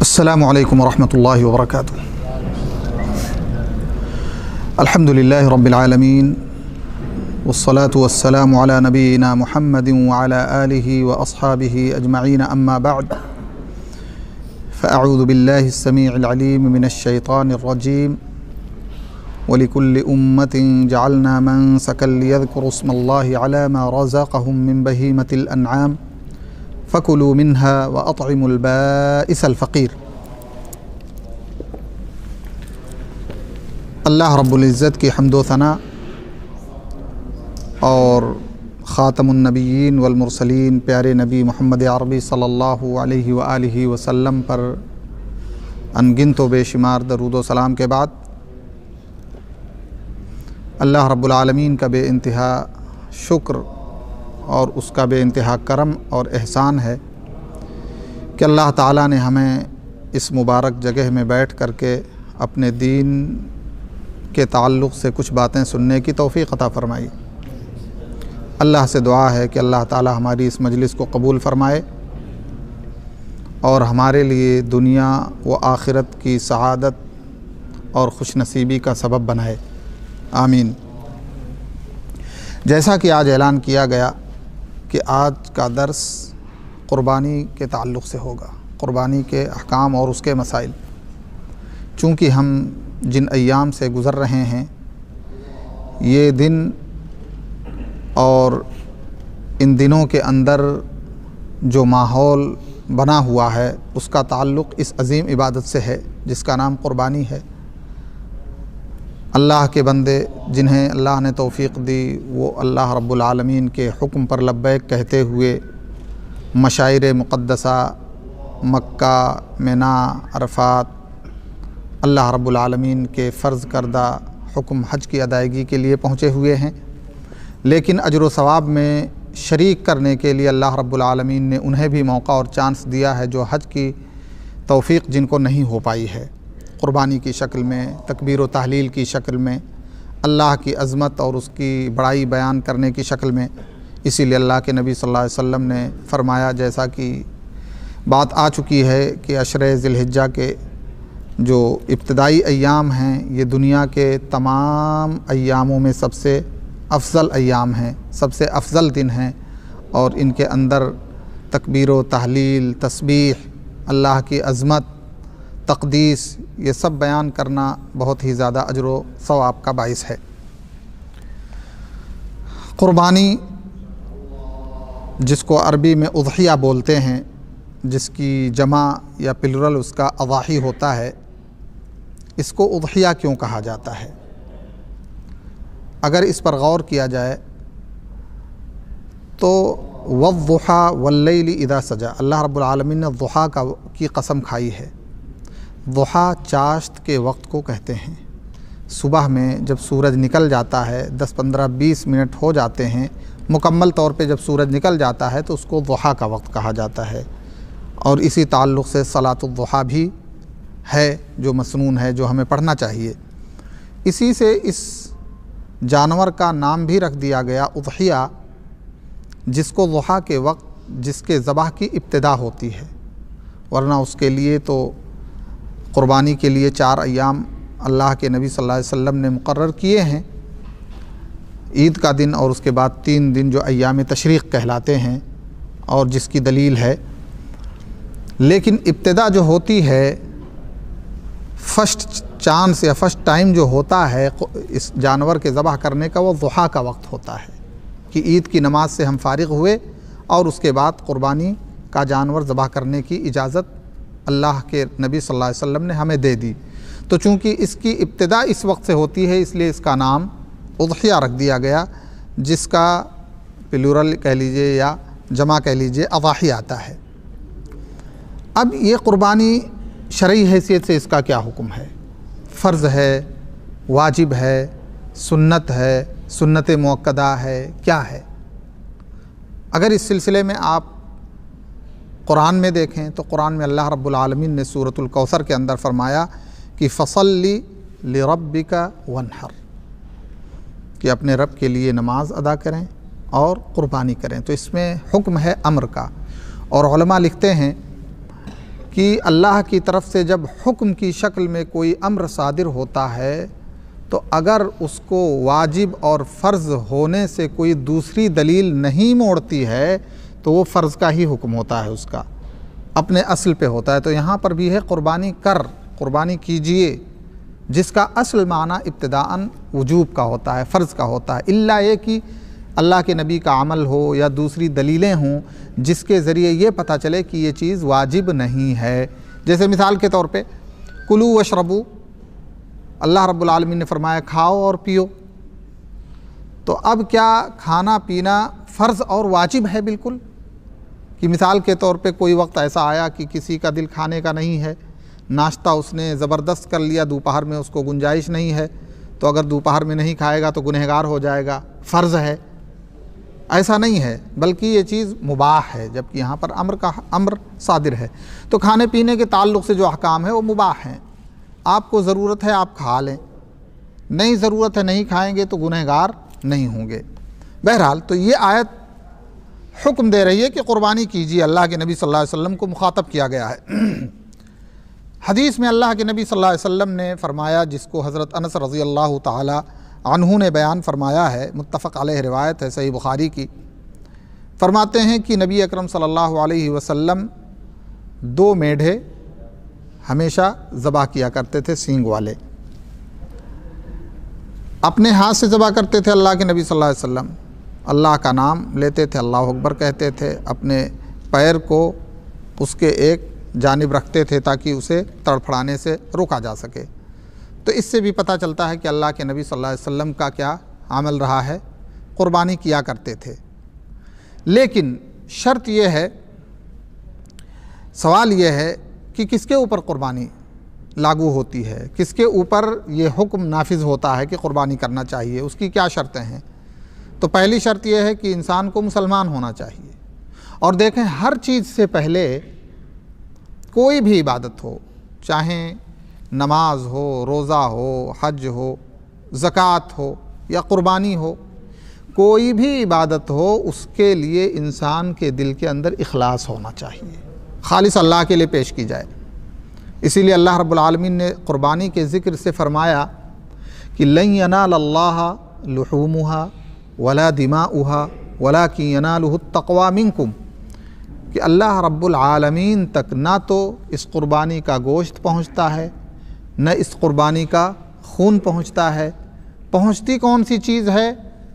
السلام علیکم ورحمۃ اللہ وبرکاتہ۔ الحمد للہ رب العالمین والصلاة والسلام علی نبینا محمد وعلی آلہ واصحابہ اجمعین، اما بعد فاعوذ باللہ السمیع العلیم من الشیطان الرجیم۔ وَلِكُلِّ أُمَّةٍ جَعَلْنَا مَنسَكًا لِيَذْكُرُوا اسْمَ اللَّهِ عَلَى مَا رَزَقَهُم مِّن بَهِيمَةِ الْأَنْعَامِ فَكُلُوا مِنْهَا وَأَطْعِمُوا الْبَائِسَ الْفَقِيرَ۔ اللہ رب العزت کی حمد و ثنا اور خاتم النبیین والمرسلین پیارے نبی محمد عربی صلی اللہ علیہ وآلہ وسلم پر انگنت و بے شمار درود و سلام کے بعد، اللہ رب العالمین کا بے انتہا شکر اور اس کا بے انتہا کرم اور احسان ہے کہ اللہ تعالیٰ نے ہمیں اس مبارک جگہ میں بیٹھ کر کے اپنے دین کے تعلق سے کچھ باتیں سننے کی توفیق عطا فرمائی۔ اللہ سے دعا ہے کہ اللہ تعالیٰ ہماری اس مجلس کو قبول فرمائے اور ہمارے لیے دنیا و آخرت کی سعادت اور خوش نصیبی کا سبب بنائے، آمین۔ جیسا کہ آج اعلان کیا گیا کہ آج کا درس قربانی کے تعلق سے ہوگا، قربانی کے احکام اور اس کے مسائل۔ چونکہ ہم جن ایام سے گزر رہے ہیں، یہ دن اور ان دنوں کے اندر جو ماحول بنا ہوا ہے اس کا تعلق اس عظیم عبادت سے ہے جس کا نام قربانی ہے۔ اللہ کے بندے جنہیں اللہ نے توفیق دی، وہ اللہ رب العالمین کے حکم پر لبیک کہتے ہوئے مشاعر مقدسہ مکہ، مینا، عرفات، اللہ رب العالمین کے فرض کردہ حکم حج کی ادائیگی کے لیے پہنچے ہوئے ہیں، لیکن اجر و ثواب میں شریک کرنے کے لیے اللہ رب العالمین نے انہیں بھی موقع اور چانس دیا ہے جو حج کی توفیق جن کو نہیں ہو پائی ہے، قربانی کی شکل میں، تکبیر و تحلیل کی شکل میں، اللہ کی عظمت اور اس کی بڑائی بیان کرنے کی شکل میں۔ اسی لیے اللہ کے نبی صلی اللہ علیہ وسلم نے فرمایا، جیسا کہ بات آ چکی ہے، کہ عشرہ ذی الحجہ کے جو ابتدائی ایام ہیں یہ دنیا کے تمام ایاموں میں سب سے افضل ایام ہیں، سب سے افضل دن ہیں، اور ان کے اندر تکبیر و تحلیل، تسبیح، اللہ کی عظمت، تقدیس، یہ سب بیان کرنا بہت ہی زیادہ اجر و ثواب کا باعث ہے۔ قربانی، جس کو عربی میں اضحیہ بولتے ہیں، جس کی جمع یا پلورل اس کا اضاحی ہوتا ہے، اس کو اضحیہ کیوں کہا جاتا ہے؟ اگر اس پر غور کیا جائے تو وَالضُّحَىٰ وَاللَّيْلِ اِذَا سَجَىٰ، اللہ رب العالمین نے ضحیٰ کی قسم کھائی ہے۔ ضحیٰ چاشت کے وقت کو کہتے ہیں۔ صبح میں جب سورج نکل جاتا ہے، 10 15 20 منٹ ہو جاتے ہیں، مکمل طور پہ جب سورج نکل جاتا ہے تو اس کو ضحیٰ کا وقت کہا جاتا ہے، اور اسی تعلق سے صلاۃ الضحیٰ بھی ہے جو مسنون ہے، جو ہمیں پڑھنا چاہیے۔ اسی سے اس جانور کا نام بھی رکھ دیا گیا اضحیہ، جس کو ضحیٰ کے وقت جس کے ذبح کی ابتدا ہوتی ہے، ورنہ اس کے لیے تو قربانی کے لیے 4 ایام اللہ کے نبی صلی اللہ علیہ وسلم نے مقرر کیے ہیں، عید کا دن اور اس کے بعد 3 دن جو ایام تشریق کہلاتے ہیں، اور جس کی دلیل ہے۔ لیکن ابتدا جو ہوتی ہے، فرسٹ چانس یا فرسٹ ٹائم جو ہوتا ہے اس جانور کے ذبح کرنے کا، وہ ضحیٰ کا وقت ہوتا ہے کہ عید کی نماز سے ہم فارغ ہوئے اور اس کے بعد قربانی کا جانور ذبح کرنے کی اجازت اللہ کے نبی صلی اللہ علیہ وسلم نے ہمیں دے دی۔ تو چونکہ اس کی ابتدا اس وقت سے ہوتی ہے، اس لیے اس کا نام اضحیہ رکھ دیا گیا، جس کا پلورل کہہ لیجئے یا جمع کہہ لیجئے اضاحی آتا ہے۔ اب یہ قربانی شرعی حیثیت سے اس کا کیا حکم ہے؟ فرض ہے، واجب ہے، سنت ہے، سنت مؤکدہ ہے، کیا ہے؟ اگر اس سلسلے میں آپ قرآن میں دیکھیں تو قرآن میں اللہ رب العالمین نے سورۃ الکوثر کے اندر فرمایا کہ فَصَلِّ لِرَبِّكَ وَانْحَرْ، کہ اپنے رب کے لیے نماز ادا کریں اور قربانی کریں۔ تو اس میں حکم ہے امر کا، اور علماء لکھتے ہیں کہ اللہ کی طرف سے جب حکم کی شکل میں کوئی امر صادر ہوتا ہے تو اگر اس کو واجب اور فرض ہونے سے کوئی دوسری دلیل نہیں موڑتی ہے تو وہ فرض کا ہی حکم ہوتا ہے، اس کا اپنے اصل پہ ہوتا ہے۔ تو یہاں پر بھی ہے قربانی کیجئے، جس کا اصل معنی ابتداءً وجوب کا ہوتا ہے، فرض کا ہوتا ہے، الا یہ کہ اللہ کے نبی کا عمل ہو یا دوسری دلیلیں ہوں جس کے ذریعے یہ پتہ چلے کہ یہ چیز واجب نہیں ہے۔ جیسے مثال کے طور پہ کلوا واشربوا، اللہ رب العالمین نے فرمایا کھاؤ اور پیو، تو اب کیا کھانا پینا فرض اور واجب ہے بالکل؟ کہ مثال کے طور پہ کوئی وقت ایسا آیا کہ کسی کا دل کھانے کا نہیں ہے، ناشتہ اس نے زبردست کر لیا، دوپہر میں اس کو گنجائش نہیں ہے، تو اگر دوپہر میں نہیں کھائے گا تو گنہگار ہو جائے گا، فرض ہے؟ ایسا نہیں ہے، بلکہ یہ چیز مباح ہے، جبکہ یہاں پر امر صادر ہے۔ تو کھانے پینے کے تعلق سے جو احکام ہے وہ مباح ہیں، آپ کو ضرورت ہے آپ کھا لیں، نہیں ضرورت ہے نہیں کھائیں گے تو گنہگار نہیں ہوں گے۔ بہرحال تو یہ آیت حکم دے رہی ہے کہ قربانی کیجیے، اللہ کے نبی صلی اللہ علیہ وسلم کو مخاطب کیا گیا ہے۔ حدیث میں اللہ کے نبی صلی اللہ علیہ وسلم نے فرمایا، جس کو حضرت انس رضی اللہ تعالی عنہ نے بیان فرمایا ہے، متفق علیہ روایت ہے صحیح بخاری کی، فرماتے ہیں کہ نبی اکرم صلی اللہ علیہ وسلم 2 میڈھے ہمیشہ ذبح کیا کرتے تھے، سینگ والے، اپنے ہاتھ سے ذبح کرتے تھے اللہ کے نبی صلی اللہ علیہ وسلم، اللہ کا نام لیتے تھے، اللہ اکبر کہتے تھے، اپنے پیر کو اس کے ایک جانب رکھتے تھے تاکہ اسے تڑپھڑانے سے روکا جا سکے۔ تو اس سے بھی پتہ چلتا ہے کہ اللہ کے نبی صلی اللہ علیہ وسلم کا کیا عمل رہا ہے، قربانی کیا کرتے تھے۔ لیکن شرط یہ ہے، سوال یہ ہے کہ کس کے اوپر قربانی لاگو ہوتی ہے، کس کے اوپر یہ حکم نافذ ہوتا ہے کہ قربانی کرنا چاہیے، اس کی کیا شرطیں ہیں؟ تو پہلی شرط یہ ہے کہ انسان کو مسلمان ہونا چاہیے۔ اور دیکھیں، ہر چیز سے پہلے کوئی بھی عبادت ہو، چاہے نماز ہو، روزہ ہو، حج ہو، زکوٰۃ ہو یا قربانی ہو، کوئی بھی عبادت ہو، اس کے لیے انسان کے دل کے اندر اخلاص ہونا چاہیے، خالص اللہ کے لیے پیش کی جائے۔ اسی لیے اللہ رب العالمین نے قربانی کے ذکر سے فرمایا کہ لن ینال اللہ لحومها ولا دماؤها ولکن ینالہ التقوی منکم، کہ اللہ رب العالمین تک نہ تو اس قربانی کا گوشت پہنچتا ہے، نہ اس قربانی کا خون پہنچتا ہے۔ پہنچتی کون سی چیز ہے؟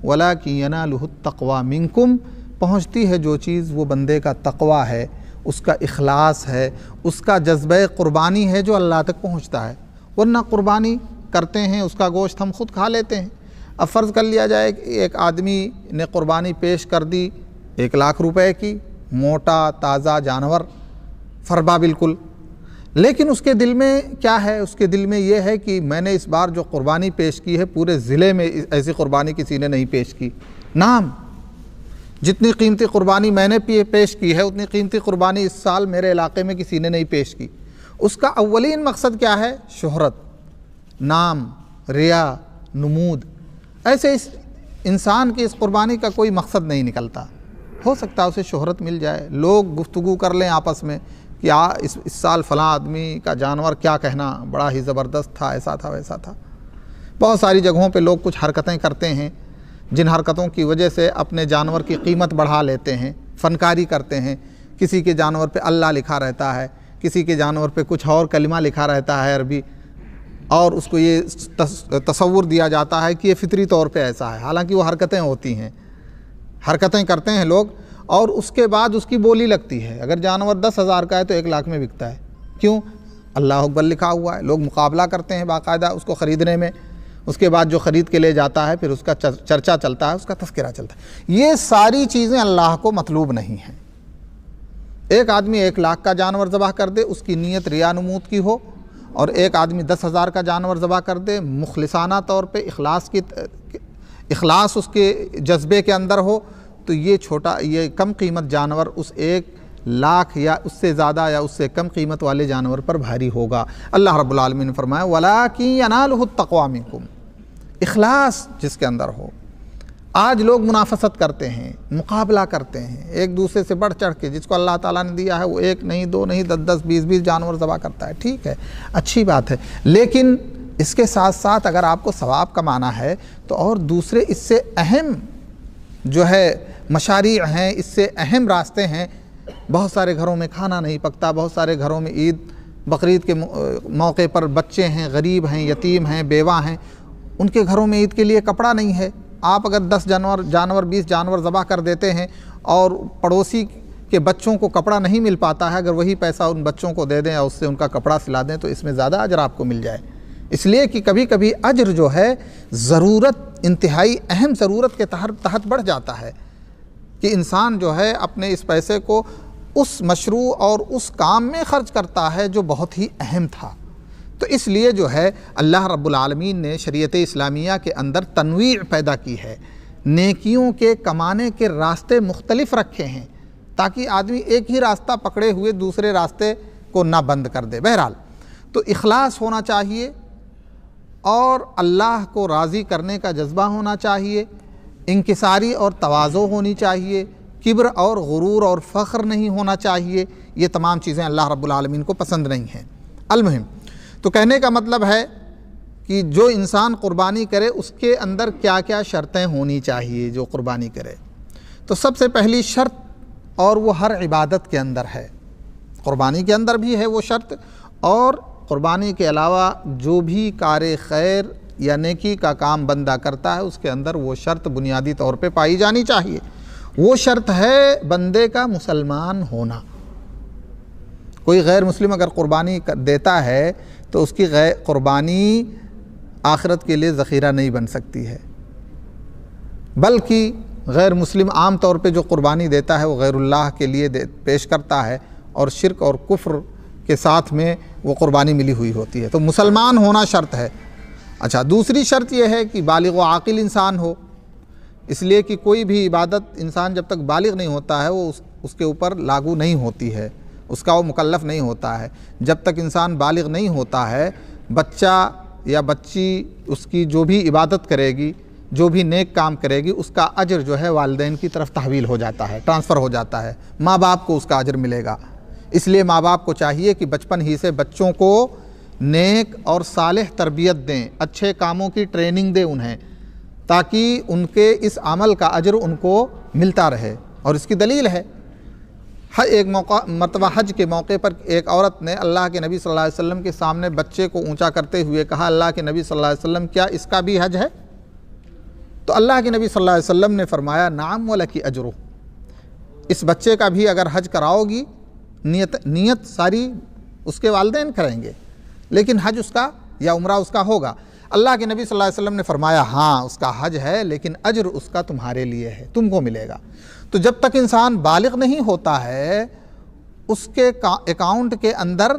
وَلَكِنْ يَنَالُهُ التَّقْوَى مِنْكُمْ، پہنچتی ہے جو چیز وہ بندے کا تقوی ہے، اس کا اخلاص ہے، اس کا جذبہ قربانی ہے جو اللہ تک پہنچتا ہے۔ ورنہ قربانی کرتے ہیں، اس کا گوشت ہم خود کھا لیتے ہیں۔ اب فرض کر لیا جائے کہ ایک آدمی نے قربانی پیش کر دی 1,00,000 روپے کی، موٹا تازہ جانور، فربا بالکل، لیکن اس کے دل میں کیا ہے؟ اس کے دل میں یہ ہے کہ میں نے اس بار جو قربانی پیش کی ہے، پورے ضلع میں ایسی قربانی کسی نے نہیں پیش کی۔ نام جتنی قیمتی قربانی میں نے پیش کی ہے، اتنی قیمتی قربانی اس سال میرے علاقے میں کسی نے نہیں پیش کی۔ اس کا اولین مقصد کیا ہے؟ شہرت، نام، ریا، نمود۔ ایسے اس انسان کی اس قربانی کا کوئی مقصد نہیں نکلتا۔ ہو سکتا ہے اسے شہرت مل جائے، لوگ گفتگو کر لیں آپس میں کہ اس سال فلاں آدمی کا جانور کیا کہنا، بڑا ہی زبردست تھا، ایسا تھا ویسا تھا۔ بہت ساری جگہوں پہ لوگ کچھ حرکتیں کرتے ہیں جن حرکتوں کی وجہ سے اپنے جانور کی قیمت بڑھا لیتے ہیں، فنکاری کرتے ہیں۔ کسی کے جانور پہ اللہ لکھا رہتا ہے، کسی کے جانور پہ کچھ اور کلمہ لکھا رہتا ہے عربی، اور اس کو یہ تصور دیا جاتا ہے کہ یہ فطری طور پہ ایسا ہے، حالانکہ وہ حرکتیں ہوتی ہیں، حرکتیں کرتے ہیں لوگ، اور اس کے بعد اس کی بولی لگتی ہے۔ اگر جانور 10,000 کا ہے تو 1,00,000 میں بکتا ہے۔ کیوں؟ اللہ اکبر لکھا ہوا ہے، لوگ مقابلہ کرتے ہیں باقاعدہ اس کو خریدنے میں، اس کے بعد جو خرید کے لے جاتا ہے پھر اس کا چرچا چلتا ہے، اس کا تذکرہ چلتا ہے۔ یہ ساری چیزیں اللہ کو مطلوب نہیں ہیں۔ ایک آدمی 1,00,000 کا جانور ذبح کر دے، اس کی نیت ریا نمود کی ہو، اور ایک آدمی 10,000 کا جانور ذبح کر دے، مخلصانہ طور پہ اخلاص اس کے جذبے کے اندر ہو، تو یہ کم قیمت جانور اس 1,00,000 یا اس سے زیادہ یا اس سے کم قیمت والے جانور پر بھاری ہوگا۔ اللہ رب العالمین نے فرمایا وَلَكِنْ يَنَالُهُ التَّقْوَى مِنْكُمْ، اخلاص جس کے اندر ہو، آج لوگ منافست کرتے ہیں، مقابلہ کرتے ہیں ایک دوسرے سے بڑھ چڑھ کے، جس کو اللہ تعالیٰ نے دیا ہے وہ 1 نہیں 2 نہیں 10 20 جانور ذبح کرتا ہے، ٹھیک ہے، اچھی بات ہے، لیکن اس کے ساتھ ساتھ اگر آپ کو ثواب کمانا ہے تو اور دوسرے اس سے اہم جو ہے مشاريع ہیں، اس سے اہم راستے ہیں. بہت سارے گھروں میں کھانا نہیں پکتا، بہت سارے گھروں میں عید بقرعید کے موقع پر بچے ہیں، غریب ہیں، یتیم ہیں، بیوہ ہیں، ان کے گھروں میں عید کے لیے کپڑا نہیں ہے. آپ اگر 10 جانور 20 جانور ذبح کر دیتے ہیں اور پڑوسی کے بچوں کو کپڑا نہیں مل پاتا ہے، اگر وہی پیسہ ان بچوں کو دے دیں اور اس سے ان کا کپڑا سلا دیں تو اس میں زیادہ اجر آپ کو مل جائے. اس لیے کہ کبھی کبھی اجر جو ہے ضرورت، انتہائی اہم ضرورت کے تحت بڑھ جاتا ہے کہ انسان جو ہے اپنے اس پیسے کو اس مشروع اور اس کام میں خرچ کرتا ہے جو بہت ہی اہم تھا. تو اس لیے جو ہے اللہ رب العالمین نے شریعت اسلامیہ کے اندر تنویع پیدا کی ہے، نیکیوں کے کمانے کے راستے مختلف رکھے ہیں تاکہ آدمی ایک ہی راستہ پکڑے ہوئے دوسرے راستے کو نہ بند کر دے. بہرحال تو اخلاص ہونا چاہیے اور اللہ کو راضی کرنے کا جذبہ ہونا چاہیے، انکساری اور تواضع ہونی چاہیے، کبر اور غرور اور فخر نہیں ہونا چاہیے. یہ تمام چیزیں اللہ رب العالمین کو پسند نہیں ہیں. المہم تو کہنے کا مطلب ہے کہ جو انسان قربانی کرے اس کے اندر کیا کیا شرطیں ہونی چاہیے جو قربانی کرے. تو سب سے پہلی شرط، اور وہ ہر عبادت کے اندر ہے، قربانی کے اندر بھی ہے وہ شرط، اور قربانی کے علاوہ جو بھی کار خیر یا نیکی کا کام بندہ کرتا ہے اس کے اندر وہ شرط بنیادی طور پہ پائی جانی چاہیے. وہ شرط ہے بندے کا مسلمان ہونا. کوئی غیر مسلم اگر قربانی دیتا ہے تو اس کی قربانی آخرت کے لیے ذخیرہ نہیں بن سکتی ہے، بلکہ غیر مسلم عام طور پہ جو قربانی دیتا ہے وہ غیر اللہ کے لیے پیش کرتا ہے اور شرک اور کفر کے ساتھ میں وہ قربانی ملی ہوئی ہوتی ہے. تو مسلمان ہونا شرط ہے. اچھا، دوسری شرط یہ ہے کہ بالغ و عاقل انسان ہو، اس لیے کہ کوئی بھی عبادت انسان جب تک بالغ نہیں ہوتا ہے وہ اس کے اوپر لاگو نہیں ہوتی ہے، اس کا وہ مکلف نہیں ہوتا ہے. جب تک انسان بالغ نہیں ہوتا ہے، بچہ یا بچی اس کی جو بھی عبادت کرے گی، جو بھی نیک کام کرے گی، اس کا اجر جو ہے والدین کی طرف تحویل ہو جاتا ہے، ٹرانسفر ہو جاتا ہے، ماں باپ کو اس کا اجر ملے گا. اس لیے ماں باپ کو چاہیے کہ بچپن ہی سے بچوں کو نیک اور صالح تربیت دیں، اچھے کاموں کی ٹریننگ دیں انہیں، تاکہ ان کے اس عمل کا اجر ان کو ملتا رہے. اور اس کی دلیل ہے، ایک مرتبہ حج کے موقع پر ایک عورت نے اللہ کے نبی صلی اللہ علیہ وسلم کے سامنے بچے کو اونچا کرتے ہوئے کہا، اللہ کے نبی صلی اللہ علیہ وسلم کیا اس کا بھی حج ہے؟ تو اللہ کے نبی صلی اللہ علیہ وسلم نے فرمایا، نعم ولکی اجرہ، اس بچے کا بھی اگر حج کراؤ گی، نیت ساری اس کے والدین کریں گے، لیکن حج اس کا یا عمرہ اس کا ہوگا. اللہ کے نبی صلی اللہ علیہ وسلم نے فرمایا، ہاں اس کا حج ہے لیکن اجر اس کا تمہارے لیے ہے، تم کو ملے گا. تو جب تک انسان بالغ نہیں ہوتا ہے اس کے اکاؤنٹ کے اندر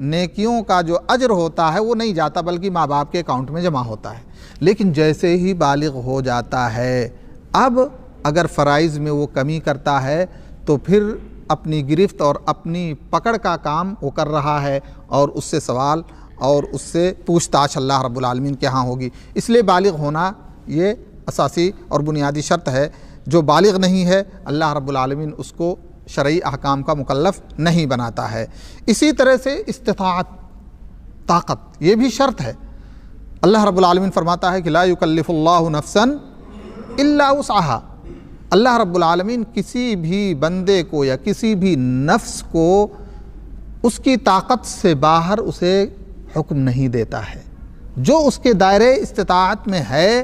نیکیوں کا جو اجر ہوتا ہے وہ نہیں جاتا، بلکہ ماں باپ کے اکاؤنٹ میں جمع ہوتا ہے. لیکن جیسے ہی بالغ ہو جاتا ہے، اب اگر فرائض میں وہ کمی کرتا ہے تو پھر اپنی گرفت اور اپنی پکڑ کا کام وہ کر رہا ہے، اور اس سے سوال اور اس سے پوچھ تاچھ اللہ رب العالمین کے ہاں ہوگی. اس لیے بالغ ہونا یہ اساسی اور بنیادی شرط ہے. جو بالغ نہیں ہے اللہ رب العالمین اس کو شرعی احکام کا مکلف نہیں بناتا ہے. اسی طرح سے استطاعت، طاقت، یہ بھی شرط ہے. اللہ رب العالمین فرماتا ہے کہ لا یکلف اللہ نفسا الا وسعہا. اللہ رب العالمین کسی بھی بندے کو یا کسی بھی نفس کو اس کی طاقت سے باہر اسے حکم نہیں دیتا ہے. جو اس کے دائرے استطاعت میں ہے،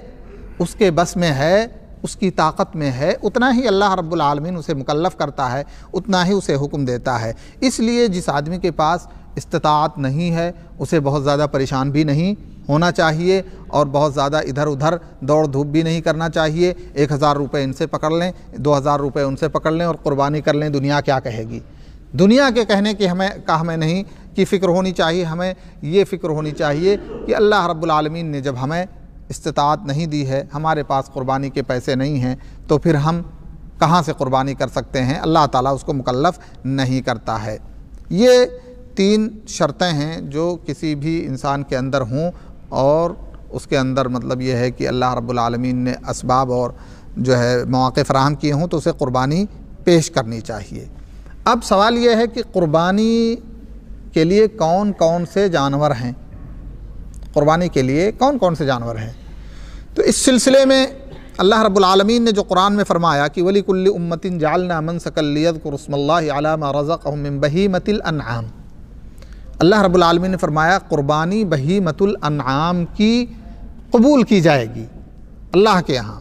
اس کے بس میں ہے، اس کی طاقت میں ہے، اتنا ہی اللہ رب العالمین اسے مکلف کرتا ہے، اتنا ہی اسے حکم دیتا ہے. اس لیے جس آدمی کے پاس استطاعت نہیں ہے اسے بہت زیادہ پریشان بھی نہیں ہونا چاہیے اور بہت زیادہ ادھر ادھر دوڑ دھوپ بھی نہیں کرنا چاہیے. 1000 روپے ان سے پکڑ لیں، 2000 روپے ان سے پکڑ لیں اور قربانی کر لیں، دنیا کیا کہے گی. دنیا کے کہنے کی ہمیں نہیں کی فکر ہونی چاہیے. ہمیں یہ فکر ہونی چاہیے کہ اللہ رب العالمین نے جب ہمیں استطاعت نہیں دی ہے، ہمارے پاس قربانی کے پیسے نہیں ہیں، تو پھر ہم کہاں سے قربانی کر سکتے ہیں؟ اللہ تعالیٰ اس کو مکلف نہیں کرتا ہے. یہ 3 شرطیں ہیں جو کسی بھی انسان کے اندر ہوں، اور اس کے اندر مطلب یہ ہے کہ اللہ رب العالمین نے اسباب اور جو ہے مواقع فراہم کیے ہوں تو اسے قربانی پیش کرنی چاہیے۔ اب سوال یہ ہے کہ قربانی کے لیے کون کون سے جانور ہیں، قربانی کے لیے کون کون سے جانور ہیں؟ تو اس سلسلے میں اللہ رب العالمین نے جو قرآن میں فرمایا کہ وَلِكُلِّ أُمَّةٍ جَعَلْنَا مَنْسَكًا لِيَذْكُرُوا اسْمَ اللَّهِ عَلَىٰ مَا رَزَقَهُم مِّن بَهِيمَةِ الْأَنْعَامِ، اللہ رب العالمین نے فرمایا قربانی بہیمۃ الانعام کی قبول کی جائے گی اللہ کے یہاں۔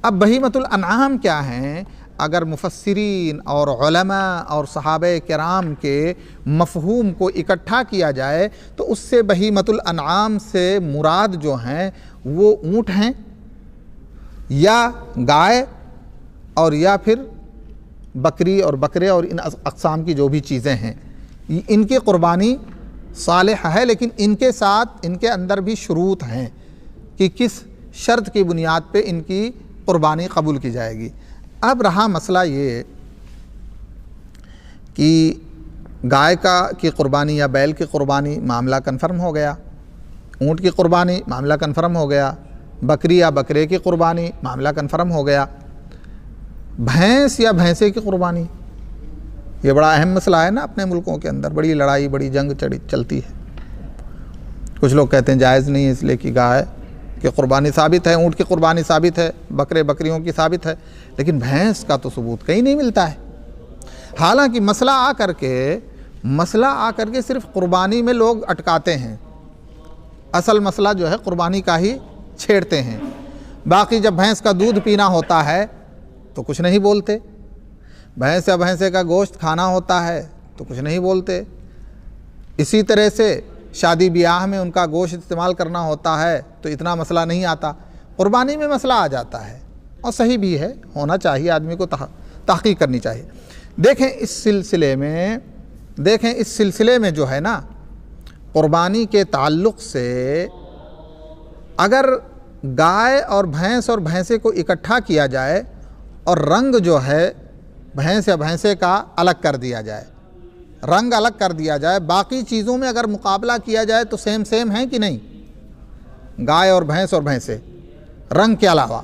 اب بہیمۃ الانعام کیا ہیں؟ اگر مفسرین اور علماء اور صحابہ کرام کے مفہوم کو اکٹھا کیا جائے تو اس سے بہیمۃ الانعام سے مراد جو ہیں وہ اونٹ ہیں یا گائے اور یا پھر بکری اور بکرے اور ان اقسام کی جو بھی چیزیں ہیں، ان کی قربانی صالح ہے، لیکن ان کے ساتھ ان کے اندر بھی شروط ہیں کہ کس شرط کی بنیاد پہ ان کی قربانی قبول کی جائے گی۔ اب رہا مسئلہ یہ کہ گائے کی قربانی یا بیل کی قربانی معاملہ کنفرم ہو گیا، اونٹ کی قربانی معاملہ کنفرم ہو گیا، بکری یا بکرے کی قربانی معاملہ کنفرم ہو گیا، بھینس یا بھینسے کی قربانی یہ بڑا اہم مسئلہ ہے نا، اپنے ملکوں کے اندر بڑی لڑائی بڑی جنگ چلتی ہے۔ کچھ لوگ کہتے ہیں جائز نہیں ہے اس لیے کہ گائے کی قربانی ثابت ہے، اونٹ کی قربانی ثابت ہے، بکرے بکریوں کی ثابت ہے، لیکن بھینس کا تو ثبوت کہیں نہیں ملتا ہے۔ حالانکہ مسئلہ آ کر کے صرف قربانی میں لوگ اٹکاتے ہیں، اصل مسئلہ جو ہے قربانی کا ہی چھیڑتے ہیں، باقی جب بھینس کا دودھ پینا ہوتا ہے تو کچھ نہیں بولتے، بھینس یا بھینسے کا گوشت کھانا ہوتا ہے تو کچھ نہیں بولتے، اسی طرح سے شادی بیاہ میں ان کا گوشت استعمال کرنا ہوتا ہے تو اتنا مسئلہ نہیں آتا، قربانی میں مسئلہ آ جاتا ہے، اور صحیح بھی ہے، ہونا چاہیے، آدمی کو تحقیق کرنی چاہیے۔ دیکھیں اس سلسلے میں جو ہے نا قربانی کے تعلق سے اگر گائے اور بھینسے کو اکٹھا کیا جائے اور رنگ جو ہے بھینس یا بھینسے کا الگ کر دیا جائے، رنگ الگ کر دیا جائے، باقی چیزوں میں اگر مقابلہ کیا جائے تو سیم ہیں کہ نہیں؟ گائے اور بھینسے رنگ کے علاوہ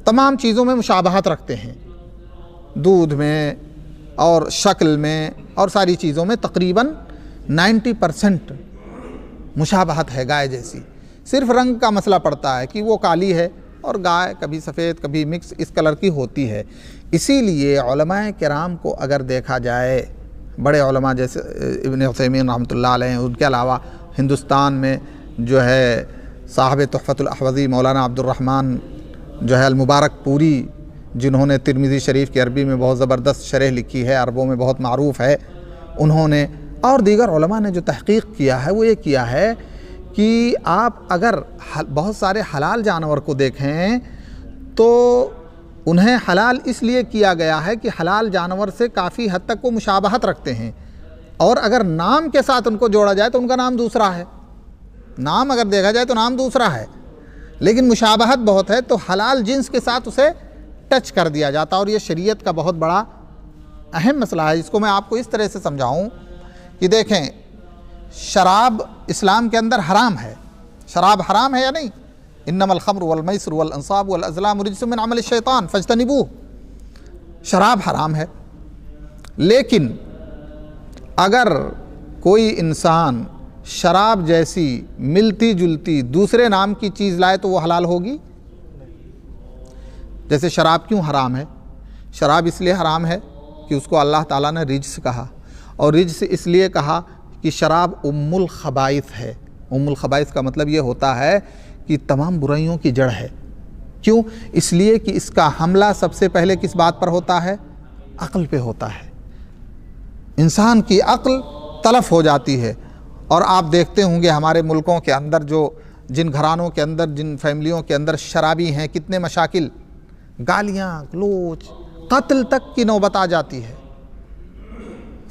تمام چیزوں میں مشابہت رکھتے ہیں، دودھ میں اور شکل میں اور ساری چیزوں میں تقریباً 90% مشابہت ہے گائے جیسی، صرف رنگ کا مسئلہ پڑتا ہے کہ وہ کالی ہے اور گائے کبھی سفید کبھی مکس اس کلر کی ہوتی ہے۔ اسی لیے علماء کرام کو اگر دیکھا جائے، بڑے علماء جیسے ابن عثیمین رحمۃ اللہ علیہ، ان کے علاوہ ہندوستان میں جو ہے صاحب تحفۃ الاحوذی مولانا عبد الرحمن جو ہے المبارک پوری، جنہوں نے ترمذی شریف کی عربی میں بہت زبردست شرح لکھی ہے، عربوں میں بہت معروف ہے، انہوں نے اور دیگر علماء نے جو تحقیق کیا ہے وہ یہ کیا ہے کہ آپ اگر بہت سارے حلال جانور کو دیکھیں تو انہیں حلال اس لیے کیا گیا ہے کہ حلال جانور سے کافی حد تک وہ مشابہت رکھتے ہیں، اور اگر نام کے ساتھ ان کو جوڑا جائے تو ان کا نام دوسرا ہے، نام اگر دیکھا جائے تو نام دوسرا ہے، لیکن مشابہت بہت ہے تو حلال جنس کے ساتھ اسے ٹچ کر دیا جاتا، اور یہ شریعت کا بہت بڑا اہم مسئلہ ہے۔ اس کو میں آپ کو اس طرح سے سمجھاؤں کہ دیکھیں، شراب اسلام کے اندر حرام ہے، شراب حرام ہے یا نہیں؟ انما الخمر والمیسر والانصاب والازلام رجس من عمل الشیطان فاجتنبوہ، شراب حرام ہے، لیکن اگر کوئی انسان شراب جیسی ملتی جلتی دوسرے نام کی چیز لائے تو وہ حلال ہوگی؟ جیسے شراب کیوں حرام ہے؟ شراب اس لیے حرام ہے کہ اس کو اللہ تعالیٰ نے رجس کہا، اور رجس اس لیے کہا کہ شراب ام الخبائث ہے۔ ام الخبائث کا مطلب یہ ہوتا ہے کہ تمام برائیوں کی جڑ ہے۔ کیوں؟ اس لیے کہ اس کا حملہ سب سے پہلے کس بات پر ہوتا ہے؟ عقل پہ ہوتا ہے، انسان کی عقل تلف ہو جاتی ہے۔ اور آپ دیکھتے ہوں گے ہمارے ملکوں کے اندر جن گھرانوں کے اندر، جن فیملیوں کے اندر شرابی ہیں، کتنے مشاکل، گالیاں گلوچ، قتل تک کی نوبت آ جاتی ہے۔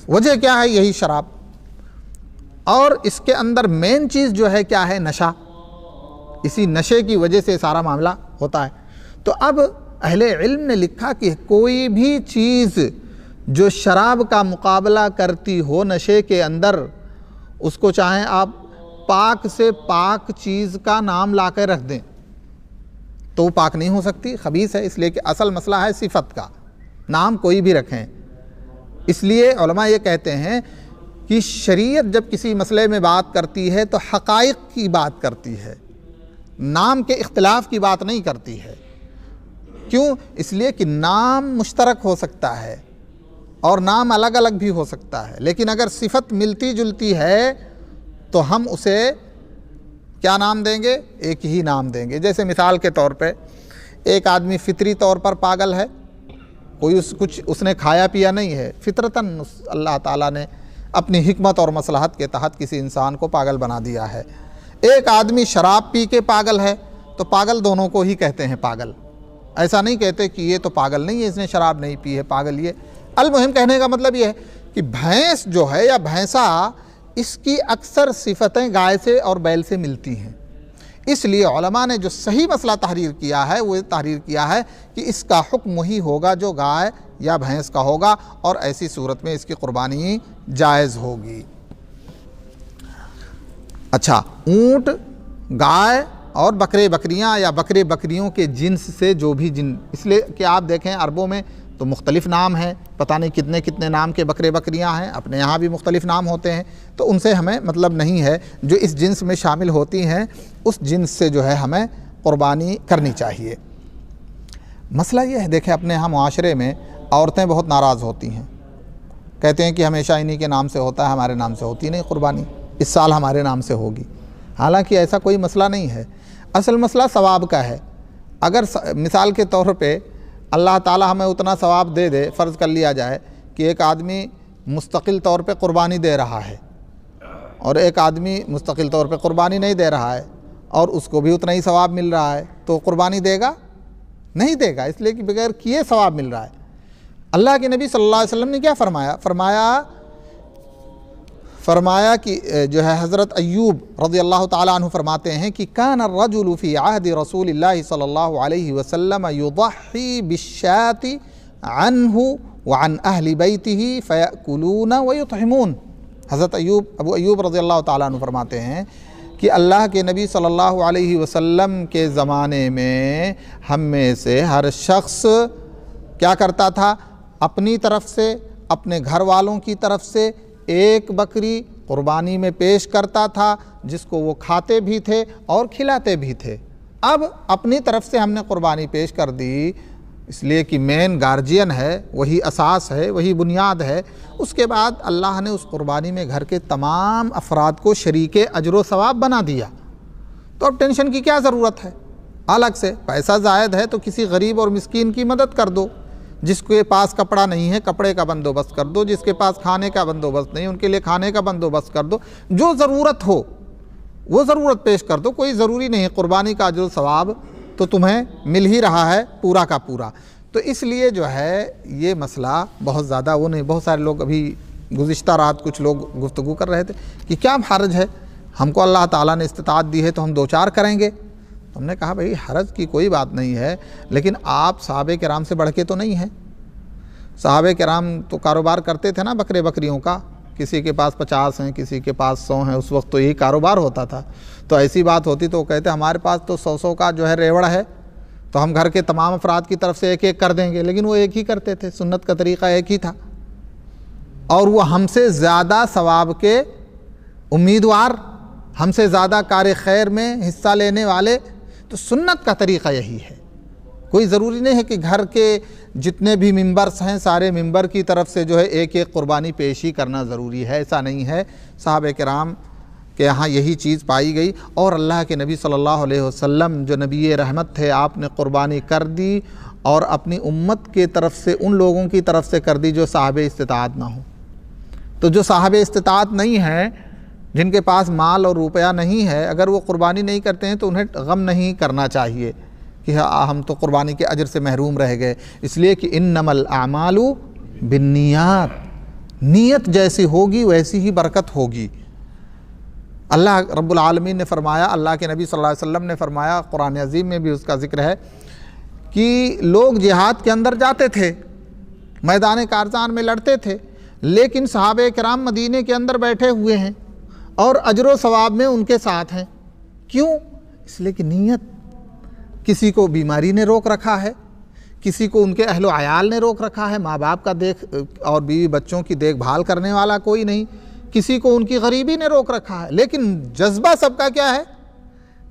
وجہ کیا ہے؟ یہی شراب۔ اور اس کے اندر مین چیز جو ہے کیا ہے؟ نشہ۔ اسی نشے کی وجہ سے سارا معاملہ ہوتا ہے۔ تو اب اہل علم نے لکھا کہ کوئی بھی چیز جو شراب کا مقابلہ کرتی ہو نشے کے اندر، اس کو چاہیں آپ پاک سے پاک چیز کا نام لا کے رکھ دیں، تو وہ پاک نہیں ہو سکتی، خبیث ہے۔ اس لیے کہ اصل مسئلہ ہے صفت کا، نام کوئی بھی رکھیں۔ اس لیے علماء یہ کہتے ہیں کہ شریعت جب کسی مسئلے میں بات کرتی ہے تو حقائق کی بات کرتی ہے، نام کے اختلاف کی بات نہیں کرتی ہے۔ کیوں؟ اس لیے کہ نام مشترک ہو سکتا ہے اور نام الگ الگ بھی ہو سکتا ہے، لیکن اگر صفت ملتی جلتی ہے تو ہم اسے کیا نام دیں گے؟ ایک ہی نام دیں گے۔ جیسے مثال کے طور پہ ایک آدمی فطری طور پر پاگل ہے، کوئی کچھ اس نے کھایا پیا نہیں ہے، فطرتاً اللہ تعالیٰ نے اپنی حکمت اور مصلحت کے تحت کسی انسان کو پاگل بنا دیا ہے۔ ایک آدمی شراب پی کے پاگل ہے تو پاگل دونوں کو ہی کہتے ہیں پاگل، ایسا نہیں کہتے کہ یہ تو پاگل نہیں ہے، اس نے شراب نہیں پی ہے، پاگل یہ۔ المہم کہنے کا مطلب یہ ہے کہ بھینس جو ہے یا بھینسا، اس کی اکثر صفتیں گائے سے اور بیل سے ملتی ہیں۔ اس لیے علماء نے جو صحیح مسئلہ تحریر کیا ہے وہ تحریر کیا ہے کہ اس کا حکم وہی ہوگا جو گائے یا بھینس کا ہوگا، اور ایسی صورت میں اس کی قربانی جائز ہوگی۔ اچھا، اونٹ، گائے اور بکرے بکریاں یا بکرے بکریوں کے جنس سے جو بھی اس لیے کہ آپ دیکھیں عربوں میں تو مختلف نام ہیں، پتہ نہیں کتنے کتنے نام کے بکرے بکریاں ہیں، اپنے یہاں بھی مختلف نام ہوتے ہیں، تو ان سے ہمیں مطلب نہیں ہے، جو اس جنس میں شامل ہوتی ہیں اس جنس سے جو ہے ہمیں قربانی کرنی چاہیے۔ مسئلہ یہ ہے، دیکھیں اپنے یہاں معاشرے میں عورتیں بہت ناراض ہوتی ہیں، کہتے ہیں کہ ہمیشہ انہی کے نام سے ہوتا ہے، ہمارے نام سے ہوتی نہیں قربانی، اس سال ہمارے نام سے ہوگی۔ حالانکہ ایسا کوئی مسئلہ نہیں ہے، اصل مسئلہ ثواب کا ہے۔ اگر مثال کے طور پہ اللہ تعالیٰ ہمیں اتنا ثواب دے دے، فرض کر لیا جائے کہ ایک آدمی مستقل طور پہ قربانی دے رہا ہے اور ایک آدمی مستقل طور پہ قربانی نہیں دے رہا ہے اور اس کو بھی اتنا ہی ثواب مل رہا ہے، تو قربانی دے گا؟ نہیں دے گا، اس لیے کہ بغیر کیے ثواب مل رہا ہے۔ اللہ کے نبی صلی اللہ علیہ وسلم نے کیا فرمایا کہ جو ہے حضرت ایوب رضی اللہ تعالیٰ عنہ فرماتے ہیں کہ کان الرجل فی عہد رسول اللہ صلی اللہ علیہ وسلم یضحی بالشاة عنہ وعن اہل بیتہ فیأکلون ویطعمون۔ حضرت ابو ایوب رضی اللہ تعالیٰ عنہ فرماتے ہیں کہ اللہ کے نبی صلی اللہ علیہ وسلم کے زمانے میں ہم میں سے ہر شخص کیا کرتا تھا؟ اپنی طرف سے، اپنے گھر والوں کی طرف سے ایک بکری قربانی میں پیش کرتا تھا، جس کو وہ کھاتے بھی تھے اور کھلاتے بھی تھے۔ اب اپنی طرف سے ہم نے قربانی پیش کر دی، اس لیے کہ مین گارجین ہے، وہی اساس ہے، وہی بنیاد ہے۔ اس کے بعد اللہ نے اس قربانی میں گھر کے تمام افراد کو شریک اجر و ثواب بنا دیا، تو اب ٹینشن کی کیا ضرورت ہے؟ الگ سے پیسہ زائد ہے تو کسی غریب اور مسکین کی مدد کر دو، جس کے پاس کپڑا نہیں ہے کپڑے کا بندوبست کر دو، جس کے پاس کھانے کا بندوبست نہیں ان کے لیے کھانے کا بندوبست کر دو، جو ضرورت ہو وہ ضرورت پیش کر دو۔ کوئی ضروری نہیں قربانی کا اجر و ثواب تو تمہیں مل ہی رہا ہے پورا کا پورا۔ تو اس لیے جو ہے یہ مسئلہ بہت زیادہ وہ نہیں۔ بہت سارے لوگ ابھی گزشتہ رات کچھ لوگ گفتگو کر رہے تھے کہ کیا حرج ہے، ہم کو اللہ تعالیٰ نے استطاعت دی ہے تو ہم دو چار کریں گے۔ ہم نے کہا بھئی حرج کی کوئی بات نہیں ہے، لیکن آپ صحابہ کرام سے بڑھ کے تو نہیں ہیں۔ صحابہ کرام تو کاروبار کرتے تھے نا بکرے بکریوں کا، کسی کے پاس 50 ہیں، کسی کے پاس 100 ہیں، اس وقت تو یہی کاروبار ہوتا تھا۔ تو ایسی بات ہوتی تو وہ کہتے ہمارے پاس تو 100 کا جو ہے ریوڑ ہے، تو ہم گھر کے تمام افراد کی طرف سے ایک ایک کر دیں گے، لیکن وہ ایک ہی کرتے تھے، سنت کا طریقہ ایک ہی تھا، اور وہ ہم سے زیادہ ثواب کے امیدوار، ہم سے زیادہ کار خیر میں حصہ لینے والے، تو سنت کا طریقہ یہی ہے۔ کوئی ضروری نہیں ہے کہ گھر کے جتنے بھی ممبرس ہیں سارے ممبر کی طرف سے جو ہے ایک ایک قربانی پیشی کرنا ضروری ہے، ایسا نہیں ہے۔ صحابہ کرام کے یہاں یہی چیز پائی گئی، اور اللہ کے نبی صلی اللہ علیہ وسلم جو نبی رحمت تھے، آپ نے قربانی کر دی اور اپنی امت کے طرف سے ان لوگوں کی طرف سے کر دی جو صاحب استطاعت نہ ہوں۔ تو جو صاحب استطاعت نہیں ہیں، جن کے پاس مال اور روپیہ نہیں ہے، اگر وہ قربانی نہیں کرتے ہیں تو انہیں غم نہیں کرنا چاہیے کہ ہم تو قربانی کے اجر سے محروم رہ گئے، اس لیے کہ انما الاعمال بالنیات، نیت جیسی ہوگی ویسی ہی برکت ہوگی۔ اللہ رب العالمین نے فرمایا، اللہ کے نبی صلی اللہ علیہ وسلم نے فرمایا، قرآن عظیم میں بھی اس کا ذکر ہے کہ لوگ جہاد کے اندر جاتے تھے، میدان کارزان میں لڑتے تھے، لیکن صحابہ کرام مدینے کے اندر بیٹھے ہوئے ہیں اور اجر و ثواب میں ان کے ساتھ ہیں۔ کیوں؟ اس لیے کہ کسی کو بیماری نے روک رکھا ہے، کسی کو ان کے اہل و عیال نے روک رکھا ہے، ماں باپ کا اور بیوی بچوں کی دیکھ بھال کرنے والا کوئی نہیں، کسی کو ان کی غریبی نے روک رکھا ہے، لیکن جذبہ سب کا کیا ہے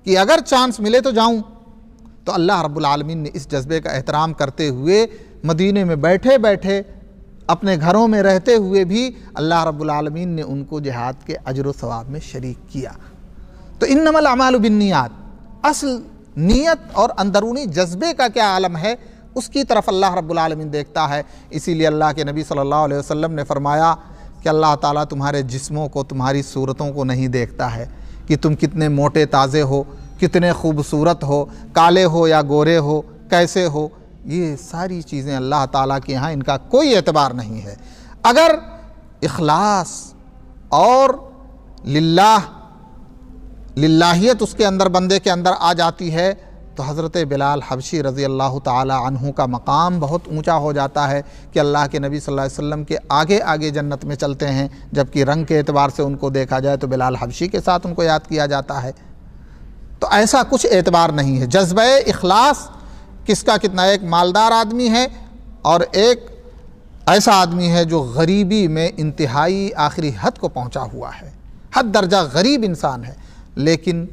کہ اگر چانس ملے تو جاؤں۔ تو اللہ رب العالمین نے اس جذبے کا احترام کرتے ہوئے مدینے میں بیٹھے بیٹھے اپنے گھروں میں رہتے ہوئے بھی اللہ رب العالمین نے ان کو جہاد کے اجر و ثواب میں شریک کیا۔ تو انما الاعمال بالنیات، اصل نیت اور اندرونی جذبے کا کیا عالم ہے اس کی طرف اللہ رب العالمین دیکھتا ہے۔ اسی لیے اللہ کے نبی صلی اللہ علیہ وسلم نے فرمایا کہ اللہ تعالیٰ تمہارے جسموں کو، تمہاری صورتوں کو نہیں دیکھتا ہے کہ تم کتنے موٹے تازے ہو، کتنے خوبصورت ہو، کالے ہو یا گورے ہو، کیسے ہو، یہ ساری چیزیں اللہ تعالیٰ کے یہاں ان کا کوئی اعتبار نہیں ہے۔ اگر اخلاص اور للہیت اس کے اندر، بندے کے اندر آ جاتی ہے تو حضرت بلال حبشی رضی اللہ تعالی عنہ کا مقام بہت اونچا ہو جاتا ہے کہ اللہ کے نبی صلی اللہ علیہ وسلم کے آگے آگے جنت میں چلتے ہیں، جبکہ رنگ کے اعتبار سے ان کو دیکھا جائے تو بلال حبشی کے ساتھ ان کو یاد کیا جاتا ہے۔ تو ایسا کچھ اعتبار نہیں ہے۔ جذبہ اخلاص کس کا کتنا، ایک مالدار آدمی ہے اور ایک ایسا آدمی ہے جو غریبی میں انتہائی آخری حد کو پہنچا ہوا ہے، حد درجہ غریب انسان ہے، لیکن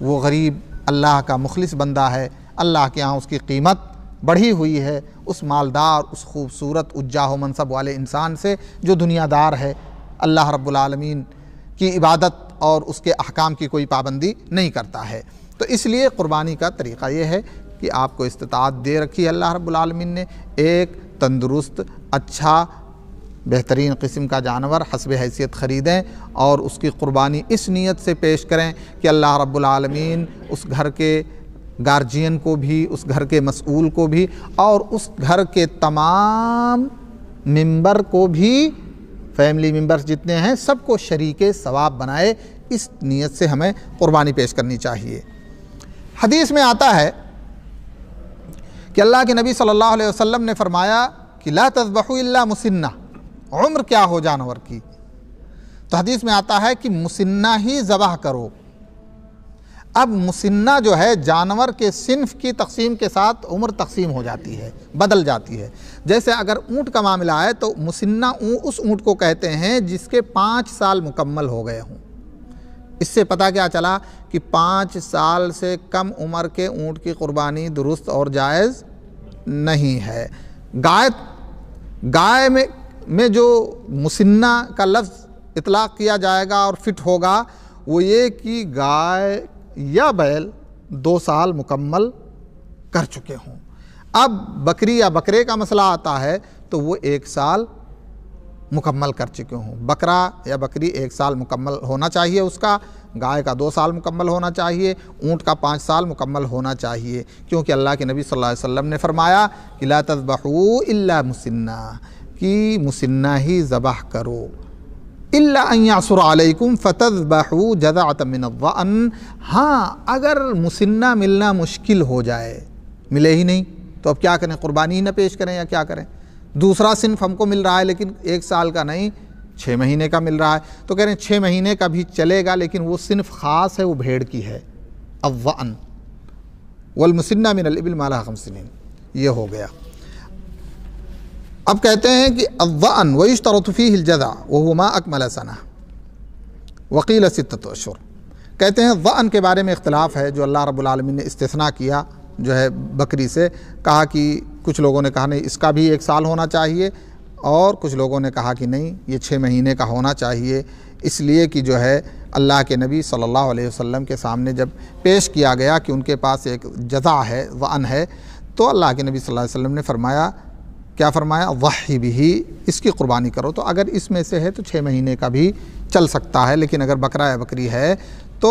وہ غریب اللہ کا مخلص بندہ ہے، اللہ کے ہاں اس کی قیمت بڑھی ہوئی ہے اس مالدار، اس خوبصورت، اجاہ و منصب والے انسان سے جو دنیا دار ہے، اللہ رب العالمین کی عبادت اور اس کے احکام کی کوئی پابندی نہیں کرتا ہے۔ تو اس لیے قربانی کا طریقہ یہ ہے کہ آپ کو استطاعت دے رکھی ہے اللہ رب العالمین نے، ایک تندرست، اچھا، بہترین قسم کا جانور حسب حیثیت خریدیں اور اس کی قربانی اس نیت سے پیش کریں کہ اللہ رب العالمین اس گھر کے گارجین کو بھی، اس گھر کے مسئول کو بھی اور اس گھر کے تمام ممبر کو بھی، فیملی ممبرز جتنے ہیں سب کو شریک ثواب بنائے۔ اس نیت سے ہمیں قربانی پیش کرنی چاہیے۔ حدیث میں آتا ہے کہ اللہ کے نبی صلی اللہ علیہ وسلم نے فرمایا کہ لا تذبحوا الا مسنہ، عمر کیا ہو جانور کی، تو حدیث میں آتا ہے کہ مسنہ ہی ذبح کرو۔ اب مسنہ جو ہے جانور کے صنف کی تقسیم کے ساتھ عمر تقسیم ہو جاتی ہے، بدل جاتی ہے۔ جیسے اگر اونٹ کا معاملہ ہے تو مسنہ اس اونٹ کو کہتے ہیں جس کے 5 سال مکمل ہو گئے ہوں۔ اس سے پتہ کیا چلا کہ 5 سال سے کم عمر کے اونٹ کی قربانی درست اور جائز نہیں ہے۔ گائے میں جو مسنہ کا لفظ اطلاق کیا جائے گا اور فٹ ہوگا وہ یہ کہ گائے یا بیل 2 سال مکمل کر چکے ہوں۔ اب بکری یا بکرے کا مسئلہ آتا ہے تو وہ 1 سال مکمل کر چکے ہوں۔ بکرا یا بکری 1 سال مکمل ہونا چاہیے اس کا، گائے کا 2 سال مکمل ہونا چاہیے، اونٹ کا 5 سال مکمل ہونا چاہیے، کیونکہ اللہ کے نبی صلی اللہ علیہ وسلم نے فرمایا کہ لا تذبحوا الا مسنہ، کہ مسنہ ہی ذبح کرو، الا ان یعثر علیکم فتذبحوا جذعۃ من الضأن، ہاں اگر مسنہ ملنا مشکل ہو جائے، ملے ہی نہیں تو اب کیا کریں، قربانی ہی نہ پیش کریں یا کیا کریں؟ دوسرا صنف ہم کو مل رہا ہے لیکن 1 سال کا نہیں، 6 مہینے کا مل رہا ہے، تو کہہ رہے ہیں 6 مہینے کا بھی چلے گا لیکن وہ صنف خاص ہے، وہ بھیڑ کی ہے، الضأن والمسنہ من الابل ما لها 5 سنین، یہ ہو گیا۔ اب کہتے ہیں کہ الضأن ويشترط فيه الجذع وهو ما اکمل سنہ وقیل 6 اشہر، کہتے ہیں ضأن کے بارے میں اختلاف ہے جو اللہ رب العالمین نے استثناء کیا جو ہے بکری سے، کہا کہ کچھ لوگوں نے کہا نہیں اس کا بھی 1 سال ہونا چاہیے، اور کچھ لوگوں نے کہا کہ نہیں یہ 6 مہینے کا ہونا چاہیے، اس لیے کہ جو ہے اللہ کے نبی صلی اللہ علیہ وسلم کے سامنے جب پیش کیا گیا کہ ان کے پاس ایک جذع ہے، ضأن ہے، تو اللہ کے نبی صلی اللہ علیہ وسلم نے فرمایا، کیا فرمایا، ضحی بہ، اس کی قربانی کرو۔ تو اگر اس میں سے ہے تو 6 مہینے کا بھی چل سکتا ہے، لیکن اگر بکرا یا بکری ہے تو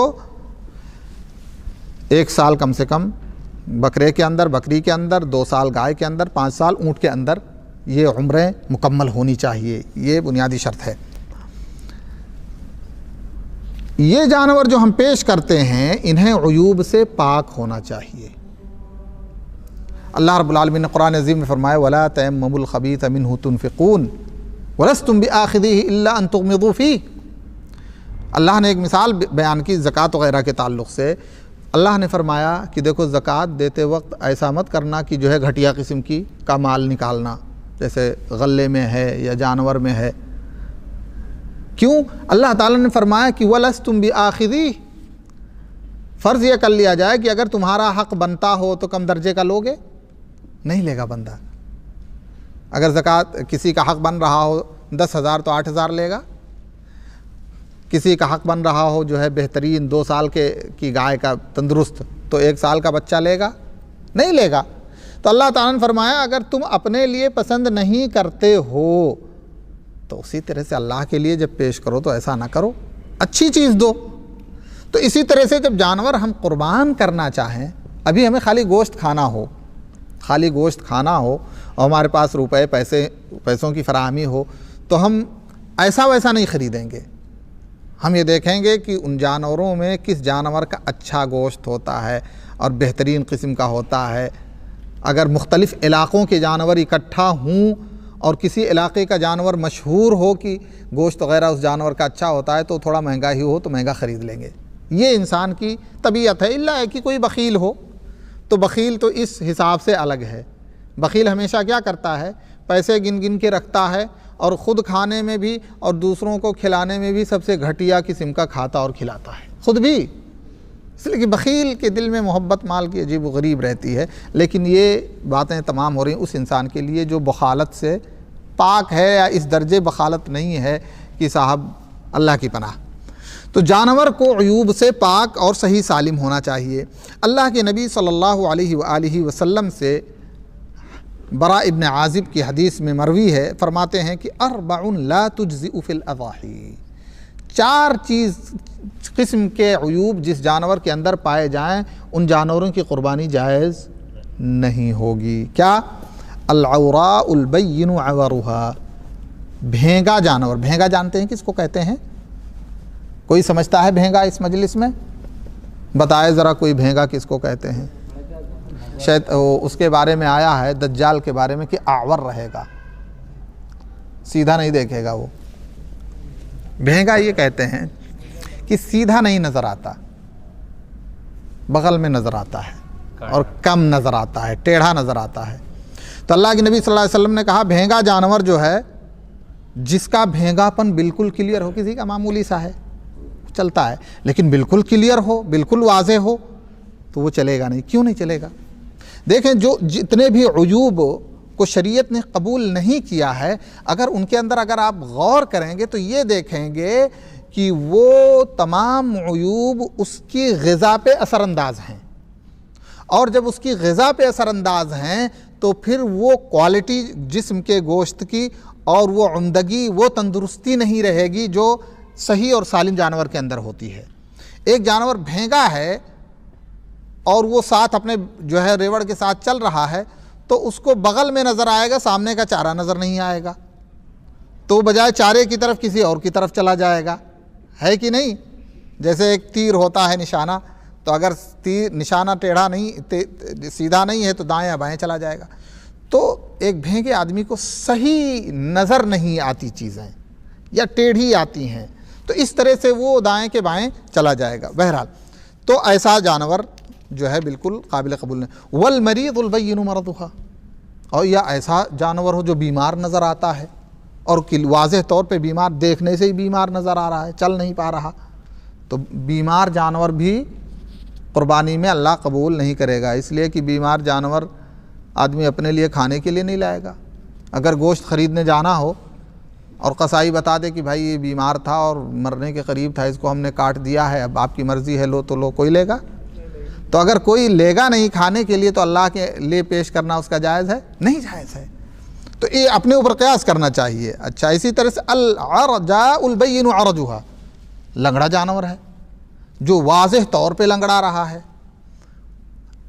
1 سال کم سے کم بکرے کے اندر، بکری کے اندر، 2 سال گائے کے اندر، 5 سال اونٹ کے اندر یہ عمریں مکمل ہونی چاہیے، یہ بنیادی شرط ہے۔ یہ جانور جو ہم پیش کرتے ہیں انہیں عیوب سے پاک ہونا چاہیے۔ اللہ رب العالمین نے قرآن عظیم میں فرمایا وَلَا تَيَمَّمُوا الْخَبِيثَ مِنْهُ تُنْفِقُونَ وَلَسْتُمْ بِآخِذِيهِ إِلَّا أَن تُغْمِضُوا فِيهِ۔ اللہ نے ایک مثال بیان کی زکوٰۃ وغیرہ کے تعلق سے، اللہ نے فرمایا کہ دیکھو زکوٰۃ دیتے وقت ایسا مت کرنا کہ جو ہے گھٹیا قسم کا مال نکالنا، جیسے غلے میں ہے یا جانور میں ہے۔ کیوں؟ اللہ تعالیٰ نے فرمایا کہ وَلَسْتُمْ بِآخِذِيهِ، فرض یہ کر لیا جائے کہ اگر تمہارا حق بنتا ہو تو کم درجے کا لوگے، نہیں لے گا بندہ۔ اگر زکوٰۃ کسی کا حق بن رہا ہو 10,000 تو 8,000 لے گا، کسی کا حق بن رہا ہو جو ہے بہترین 2 سال کی گائے کا تندرست تو 1 سال کا بچہ لے گا، نہیں لے گا۔ تو اللہ تعالیٰ نے فرمایا اگر تم اپنے لیے پسند نہیں کرتے ہو تو اسی طرح سے اللہ کے لیے جب پیش کرو تو ایسا نہ کرو، اچھی چیز دو۔ تو اسی طرح سے جب جانور ہم قربان کرنا چاہیں، ابھی ہمیں خالی گوشت کھانا ہو اور ہمارے پاس روپے پیسوں کی فراہمی ہو تو ہم ایسا ویسا نہیں خریدیں گے۔ ہم یہ دیکھیں گے کہ ان جانوروں میں کس جانور کا اچھا گوشت ہوتا ہے اور بہترین قسم کا ہوتا ہے۔ اگر مختلف علاقوں کے جانور اکٹھا ہوں اور کسی علاقے کا جانور مشہور ہو کہ گوشت وغیرہ اس جانور کا اچھا ہوتا ہے تو تھوڑا مہنگا ہی ہو تو مہنگا خرید لیں گے۔ یہ انسان کی طبیعت ہے، الا ہے کہ کوئی بخیل ہو تو بخیل تو اس حساب سے الگ ہے۔ بخیل ہمیشہ کیا کرتا ہے؟ پیسے گن گن کے رکھتا ہے اور خود کھانے میں بھی اور دوسروں کو کھلانے میں بھی سب سے گھٹیا قسم کا کھاتا اور کھلاتا ہے خود بھی، اس لیے کہ بخیل کے دل میں محبت مال کی عجیب و غریب رہتی ہے۔ لیکن یہ باتیں تمام ہو رہی ہیں اس انسان کے لیے جو بخالت سے پاک ہے یا اس درجے بخالت نہیں ہے کہ صاحب اللہ کی پناہ۔ تو جانور کو عیوب سے پاک اور صحیح سالم ہونا چاہیے۔ اللہ کے نبی صلی اللہ علیہ وآلہ وسلم سے براء ابن عازب کی حدیث میں مروی ہے، فرماتے ہیں کہ 4 لا تجزئ فی الاضاحی، 4 قسم کے عیوب جس جانور کے اندر پائے جائیں ان جانوروں کی قربانی جائز نہیں ہوگی۔ کیا؟ العوراء البین عورها، بھینگا جانور۔ بھینگا جانتے ہیں کس کو کہتے ہیں؟ کوئی سمجھتا ہے بھینگا اس مجلس میں؟ بتائے ذرا کوئی بھینگا کس کو کہتے ہیں؟ شاید اس کے بارے میں آیا ہے دجال کے بارے میں کہ اعور رہے گا، سیدھا نہیں دیکھے گا وہ۔ بھینگا یہ کہتے ہیں کہ سیدھا نہیں نظر آتا، بغل میں نظر آتا ہے اور کم نظر آتا ہے، ٹیڑھا نظر آتا ہے۔ تو اللہ کے نبی صلی اللہ علیہ وسلم نے کہا بھینگا جانور جو ہے جس کا بھینگا پن بالکل کلیئر ہو، کسی کا معمولی سا ہے چلتا ہے لیکن بالکل کلیئر ہو، بالکل واضح ہو تو وہ چلے گا نہیں۔ کیوں نہیں چلے گا؟ دیکھیں جو جتنے بھی عیوب کو شریعت نے قبول نہیں کیا ہے، اگر ان کے اندر اگر آپ غور کریں گے تو یہ دیکھیں گے کہ وہ تمام عیوب اس کی غذا پہ اثر انداز ہیں، اور جب اس کی غذا پہ اثر انداز ہیں تو پھر وہ کوالٹی جسم کے گوشت کی اور وہ عمدگی، وہ تندرستی نہیں رہے گی جو صحیح اور سالم جانور کے اندر ہوتی ہے۔ ایک جانور بھینگا ہے اور وہ ساتھ اپنے جو ہے ریوڑ کے ساتھ چل رہا ہے تو اس کو بغل میں نظر آئے گا، سامنے کا چارہ نظر نہیں آئے گا، تو بجائے چارے کی طرف کسی اور کی طرف چلا جائے گا، ہے کہ نہیں؟ جیسے ایک تیر ہوتا ہے نشانہ، تو اگر تیر نشانہ ٹیڑھا نہیں سیدھا نہیں ہے تو دائیں بائیں چلا جائے گا۔ تو ایک بھینگے آدمی کو صحیح نظر نہیں آتی چیزیں یا ٹیڑھی آتی ہیں، تو اس طرح سے وہ دائیں کے بائیں چلا جائے گا۔ بہرحال تو ایسا جانور جو ہے بالکل قابل قبول نہیں۔ والمریض البین مرضها، اور یا ایسا جانور ہو جو بیمار نظر آتا ہے اور واضح طور پہ بیمار، دیکھنے سے ہی بیمار نظر آ رہا ہے، چل نہیں پا رہا، تو بیمار جانور بھی قربانی میں اللہ قبول نہیں کرے گا، اس لیے کہ بیمار جانور آدمی اپنے لیے کھانے کے لیے نہیں لائے گا۔ اگر گوشت خریدنے جانا ہو اور قصائی بتا دے کہ بھائی یہ بیمار تھا اور مرنے کے قریب تھا، اس کو ہم نے کاٹ دیا ہے، اب آپ کی مرضی ہے لو تو لو، کوئی لے گا؟ تو اگر کوئی لے گا نہیں کھانے کے لیے تو اللہ کے لیے پیش کرنا اس کا جائز ہے؟ نہیں جائز ہے۔ تو یہ اپنے اوپر قیاس کرنا چاہیے۔ اچھا، اسی طرح سے العرجاء البین عرجها، لنگڑا جانور ہے جو واضح طور پہ لنگڑا رہا ہے،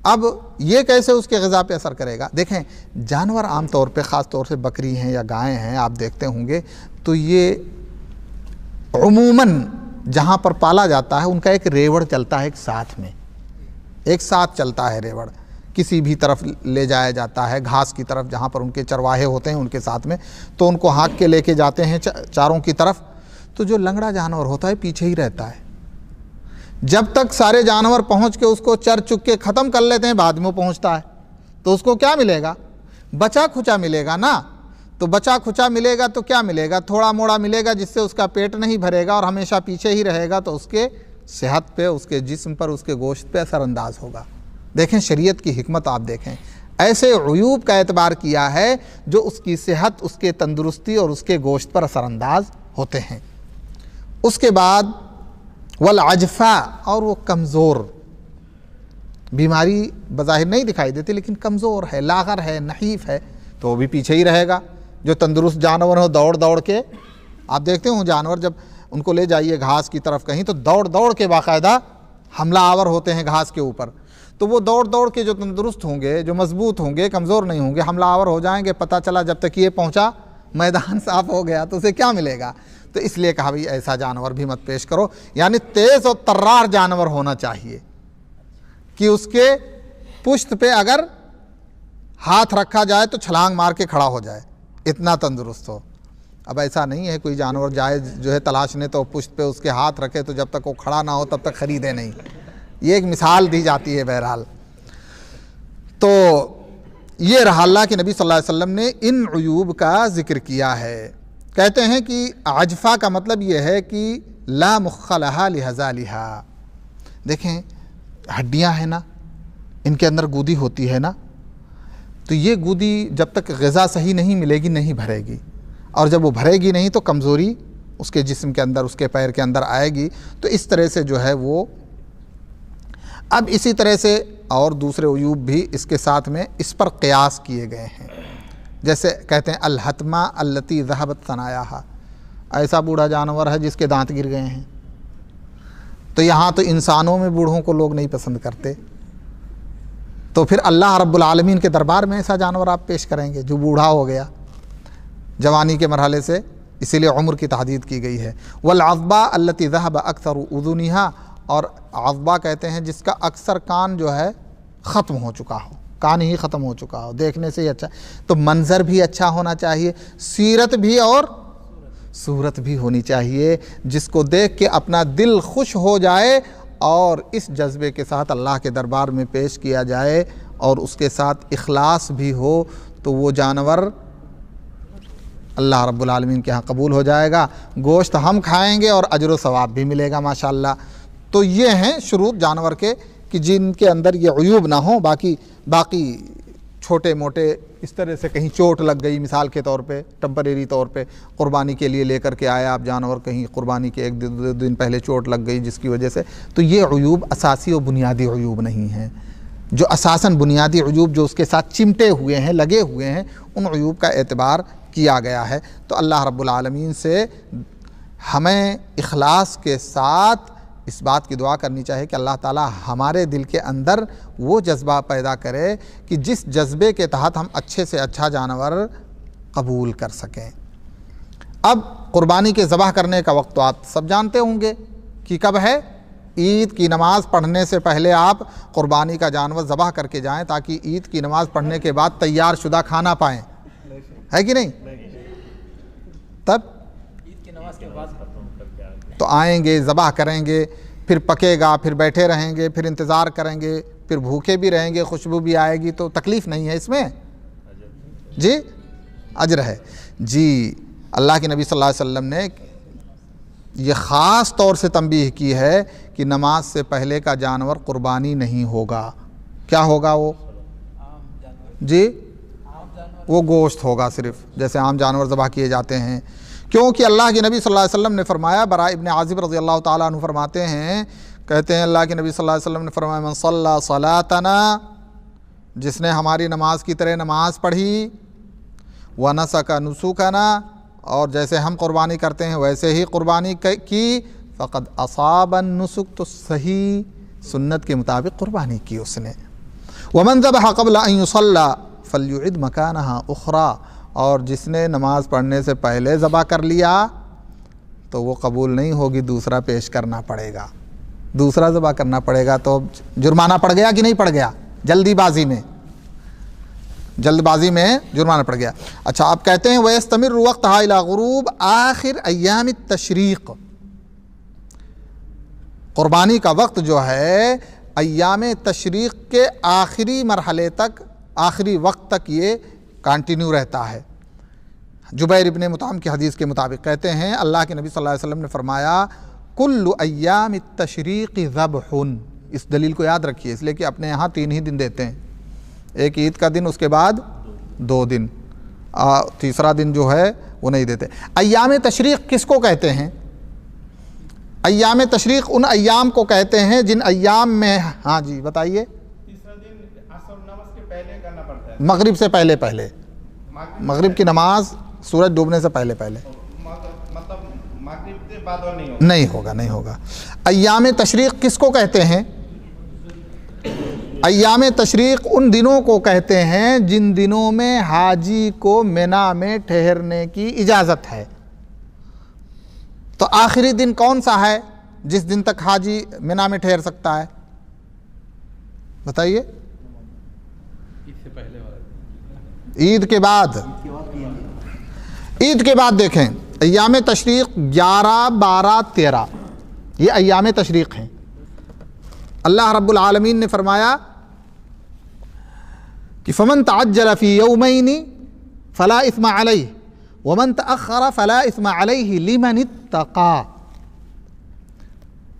اب یہ کیسے اس کے غذا پہ اثر کرے گا؟ دیکھیں جانور عام طور پہ، خاص طور سے بکری ہیں یا گائیں ہیں، آپ دیکھتے ہوں گے تو یہ عموماً جہاں پر پالا جاتا ہے ان کا ایک ریوڑ چلتا ہے، ایک ساتھ چلتا ہے ریوڑ، کسی بھی طرف لے جایا جاتا ہے، گھاس کی طرف جہاں پر ان کے چرواہے ہوتے ہیں ان کے ساتھ میں، تو ان کو ہانک کے لے کے جاتے ہیں چاروں کی طرف۔ تو جو لنگڑا جانور ہوتا ہے پیچھے ہی رہتا ہے، جب تک سارے جانور پہنچ کے اس کو چر چک کے ختم کر لیتے ہیں بعد میں وہ پہنچتا ہے، تو اس کو کیا ملے گا؟ بچا کھچا ملے گا نا۔ تو بچا کھچا ملے گا تو کیا ملے گا؟ تھوڑا موڑا ملے گا جس سے اس کا پیٹ نہیں بھرے گا اور ہمیشہ پیچھے ہی رہے گا، تو اس کے صحت پہ، اس کے جسم پر، اس کے گوشت پہ اثر انداز ہوگا۔ دیکھیں شریعت کی حکمت، آپ دیکھیں ایسے عیوب کا اعتبار کیا ہے جو اس کی صحت، اس کے تندرستی اور اس کے گوشت پر اثر انداز ہوتے ہیں۔ اس کے بعد والعجفا، اور وہ کمزور، بیماری بظاہر نہیں دکھائی دیتی لیکن کمزور ہے، لاغر ہے، نحیف ہے، تو وہ بھی پیچھے ہی رہے گا۔ جو تندرست جانور ہو دوڑ دوڑ کے، آپ دیکھتے ہوں جانور جب ان کو لے جائیے گھاس کی طرف کہیں تو دوڑ دوڑ کے باقاعدہ حملہ آور ہوتے ہیں گھاس کے اوپر، تو وہ دوڑ دوڑ کے جو تندرست ہوں گے، جو مضبوط ہوں گے، کمزور نہیں ہوں گے، حملہ آور ہو جائیں گے، پتہ چلا جب تک یہ پہنچا میدان صاف ہو گیا تو اسے کیا ملے گا؟ تو اس لیے کہا بھئی ایسا جانور بھی مت پیش کرو، یعنی تیز اور طرار جانور ہونا چاہیے کہ اس کے پشت پہ اگر ہاتھ رکھا جائے تو چھلانگ مار کے کھڑا ہو جائے، اتنا تندرست ہو۔ اب ایسا نہیں ہے کوئی جانور جائے جو ہے تلاشنے تو پشت پہ اس کے ہاتھ رکھے تو جب تک وہ کھڑا نہ ہو تب تک خریدے نہیں، یہ ایک مثال دی جاتی ہے بہرحال۔ تو یہ رہا اللہ کے نبی صلی اللہ علیہ وسلم نے ان عیوب کا ذکر کیا ہے۔ کہتے ہیں کہ عجفا کا مطلب یہ ہے کہ لا مخ لہا لہذا لہا، دیکھیں ہڈیاں ہیں نا، ان کے اندر گودی ہوتی ہے نا، تو یہ گودی جب تک غذا صحیح نہیں ملے گی نہیں بھرے گی، اور جب وہ بھرے گی نہیں تو کمزوری اس کے جسم کے اندر، اس کے پیر کے اندر آئے گی، تو اس طرح سے جو ہے وہ۔ اب اسی طرح سے اور دوسرے عیوب بھی اس کے ساتھ میں اس پر قیاس کیے گئے ہیں، جیسے کہتے ہیں الحتمہ التی ذہبت ثنایاہا، ایسا بوڑھا جانور ہے جس کے دانت گر گئے ہیں، تو یہاں تو انسانوں میں بوڑھوں کو لوگ نہیں پسند کرتے، تو پھر اللہ رب العالمین کے دربار میں ایسا جانور آپ پیش کریں گے جو بوڑھا ہو گیا جوانی کے مرحلے سے، اسی لیے عمر کی تحدید کی گئی ہے۔ والعضبہ التی ذہب اکثر اذنہا، اور عضبہ کہتے ہیں جس کا اکثر کان جو ہے ختم ہو چکا ہو، کان ہی ختم ہو چکا ہو، دیکھنے سے ہی اچھا، تو منظر بھی اچھا ہونا چاہیے، سیرت بھی اور صورت بھی ہونی چاہیے، جس کو دیکھ کے اپنا دل خوش ہو جائے اور اس جذبے کے ساتھ اللہ کے دربار میں پیش کیا جائے اور اس کے ساتھ اخلاص بھی ہو، تو وہ جانور اللہ رب العالمین کے ہاں قبول ہو جائے گا، گوشت ہم کھائیں گے اور اجر و ثواب بھی ملے گا ماشاءاللہ۔ تو یہ ہیں شروط جانور کے کہ جن کے اندر یہ عیوب نہ ہوں، باقی چھوٹے موٹے اس طرح سے کہیں چوٹ لگ گئی، مثال کے طور پہ ٹمپریری طور پہ قربانی کے لیے لے کر کے آیا آپ جانور، کہیں قربانی کے ایک دو دن پہلے چوٹ لگ گئی جس کی وجہ سے، تو یہ عیوب اساسی و بنیادی عیوب نہیں ہیں۔ جو اساساً بنیادی عیوب جو اس کے ساتھ چمٹے ہوئے ہیں، لگے ہوئے ہیں، ان عیوب کا اعتبار کیا گیا ہے۔ تو اللہ رب العالمین سے ہمیں اخلاص کے ساتھ اس بات کی دعا کرنی چاہیے کہ اللہ تعالی ہمارے دل کے اندر وہ جذبہ پیدا کرے کہ جس جذبے کے تحت ہم اچھے سے اچھا جانور قبول کر سکیں۔ اب قربانی کے ذبح کرنے کا وقت تو آپ سب جانتے ہوں گے کہ کب ہے؟ عید کی نماز پڑھنے سے پہلے آپ قربانی کا جانور ذبح کر کے جائیں تاکہ عید کی نماز پڑھنے کے بعد تیار شدہ کھانا پائیں، ہے کہ نہیں؟ تب عید کی نماز کے بعد تو آئیں گے، ذبح کریں گے، پھر پکے گا، پھر بیٹھے رہیں گے، پھر انتظار کریں گے، پھر بھوکے بھی رہیں گے، خوشبو بھی آئے گی، تو تکلیف نہیں ہے اس میں؟ جی اجر ہے جی۔ اللہ کے نبی صلی اللہ علیہ وسلم نے یہ خاص طور سے تنبیہ کی ہے کہ نماز سے پہلے کا جانور قربانی نہیں ہوگا۔ کیا ہوگا وہ؟ جی وہ گوشت ہوگا صرف، جیسے عام جانور ذبح کیے جاتے ہیں، کیونکہ اللہ کے نبی صلی اللہ علیہ وسلم نے فرمایا، براء ابن عازب رضی اللہ تعالیٰ عنہ فرماتے ہیں، کہتے ہیں اللہ کے نبی صلی اللہ علیہ وسلم نے فرمایا من صلی صلاتنا، جس نے ہماری نماز کی طرح نماز پڑھی، ونسک نسکنا، اور جیسے ہم قربانی کرتے ہیں ویسے ہی قربانی کی، فقد اصاب النسک، تو صحیح سنت کے مطابق قربانی کی اس نے۔ ومن ذبح قبل ان یصلی فلیعد مکانہا اخری، اور جس نے نماز پڑھنے سے پہلے ذبح کر لیا تو وہ قبول نہیں ہوگی، دوسرا پیش کرنا پڑے گا، دوسرا ذبح کرنا پڑے گا۔ تو جرمانہ پڑ گیا کہ نہیں پڑ گیا؟ جلدی بازی میں جرمانہ پڑ گیا۔ اچھا آپ کہتے ہیں وَيَسْتَمِرُّ وَقْتَهَا إِلَى غُرُوبِ آخر ایام التشریق، قربانی کا وقت جو ہے ایام تشریق کے آخری مرحلے تک، آخری وقت تک یہ کنٹینیو رہتا ہے۔ جبیر ابن مطعم کی حدیث کے مطابق کہتے ہیں اللہ کے نبی صلی اللہ علیہ وسلم نے فرمایا کل ایام التشریق ذبح۔ اس دلیل کو یاد رکھیے، اس لیے کہ اپنے یہاں 3 ہی دن دیتے ہیں، ایک عید کا دن، اس کے بعد 2 دن، تیسرا دن جو ہے وہ نہیں دیتے۔ ایام تشریق کس کو کہتے ہیں؟ ایام تشریق ان ایام کو کہتے ہیں جن ایام میں، ہاں جی بتائیے، تیسرا دن عصر نماز کے پہلے کرنا پڑتا ہے، مغرب سے پہلے پہلے، مغرب کی نماز سورج ڈوبنے سے پہلے پہلے، مطلب مغرب کے بعد اور نہیں ہوگا۔ ایام تشریق کس کو کہتے ہیں؟ ایام تشریق ان دنوں کو کہتے ہیں جن دنوں میں حاجی کو مینا میں ٹھہرنے کی اجازت ہے۔ تو آخری دن کون سا ہے جس دن تک حاجی مینا میں ٹھہر سکتا ہے؟ بتائیے۔ عید کے بعد، عید کے بعد دیکھیں ایام تشریق 11، 12، 13 یہ ایام تشریق ہیں۔ اللہ رب العالمین نے فرمایا کہ فمن تعجل فی یومین فلا اثم علیہ ومن تأخر فلا اثم علیہ لمن اتقى۔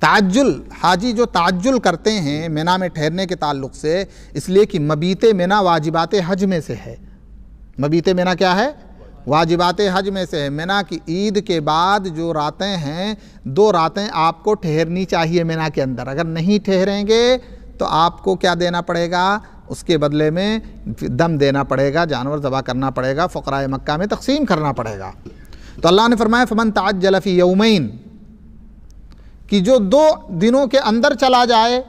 تعجل، حاجی جو تعجل کرتے ہیں مینا میں ٹھہرنے کے تعلق سے، اس لیے کہ مبیت مینا واجبات حج میں سے ہے۔ مبیت مینا کیا ہے؟ واجبات حج میں سے ہے۔ مینا کی عید کے بعد جو راتیں ہیں 2 راتیں آپ کو ٹھہرنی چاہیے مینا کے اندر۔ اگر نہیں ٹھہریں گے تو آپ کو کیا دینا پڑے گا؟ اس کے بدلے میں دم دینا پڑے گا، جانور ذبح کرنا پڑے گا، فقراء مکہ میں تقسیم کرنا پڑے گا۔ تو اللہ نے فرمایا فمن تعجل فی یومین، کہ جو 2 دنوں کے اندر چلا جائے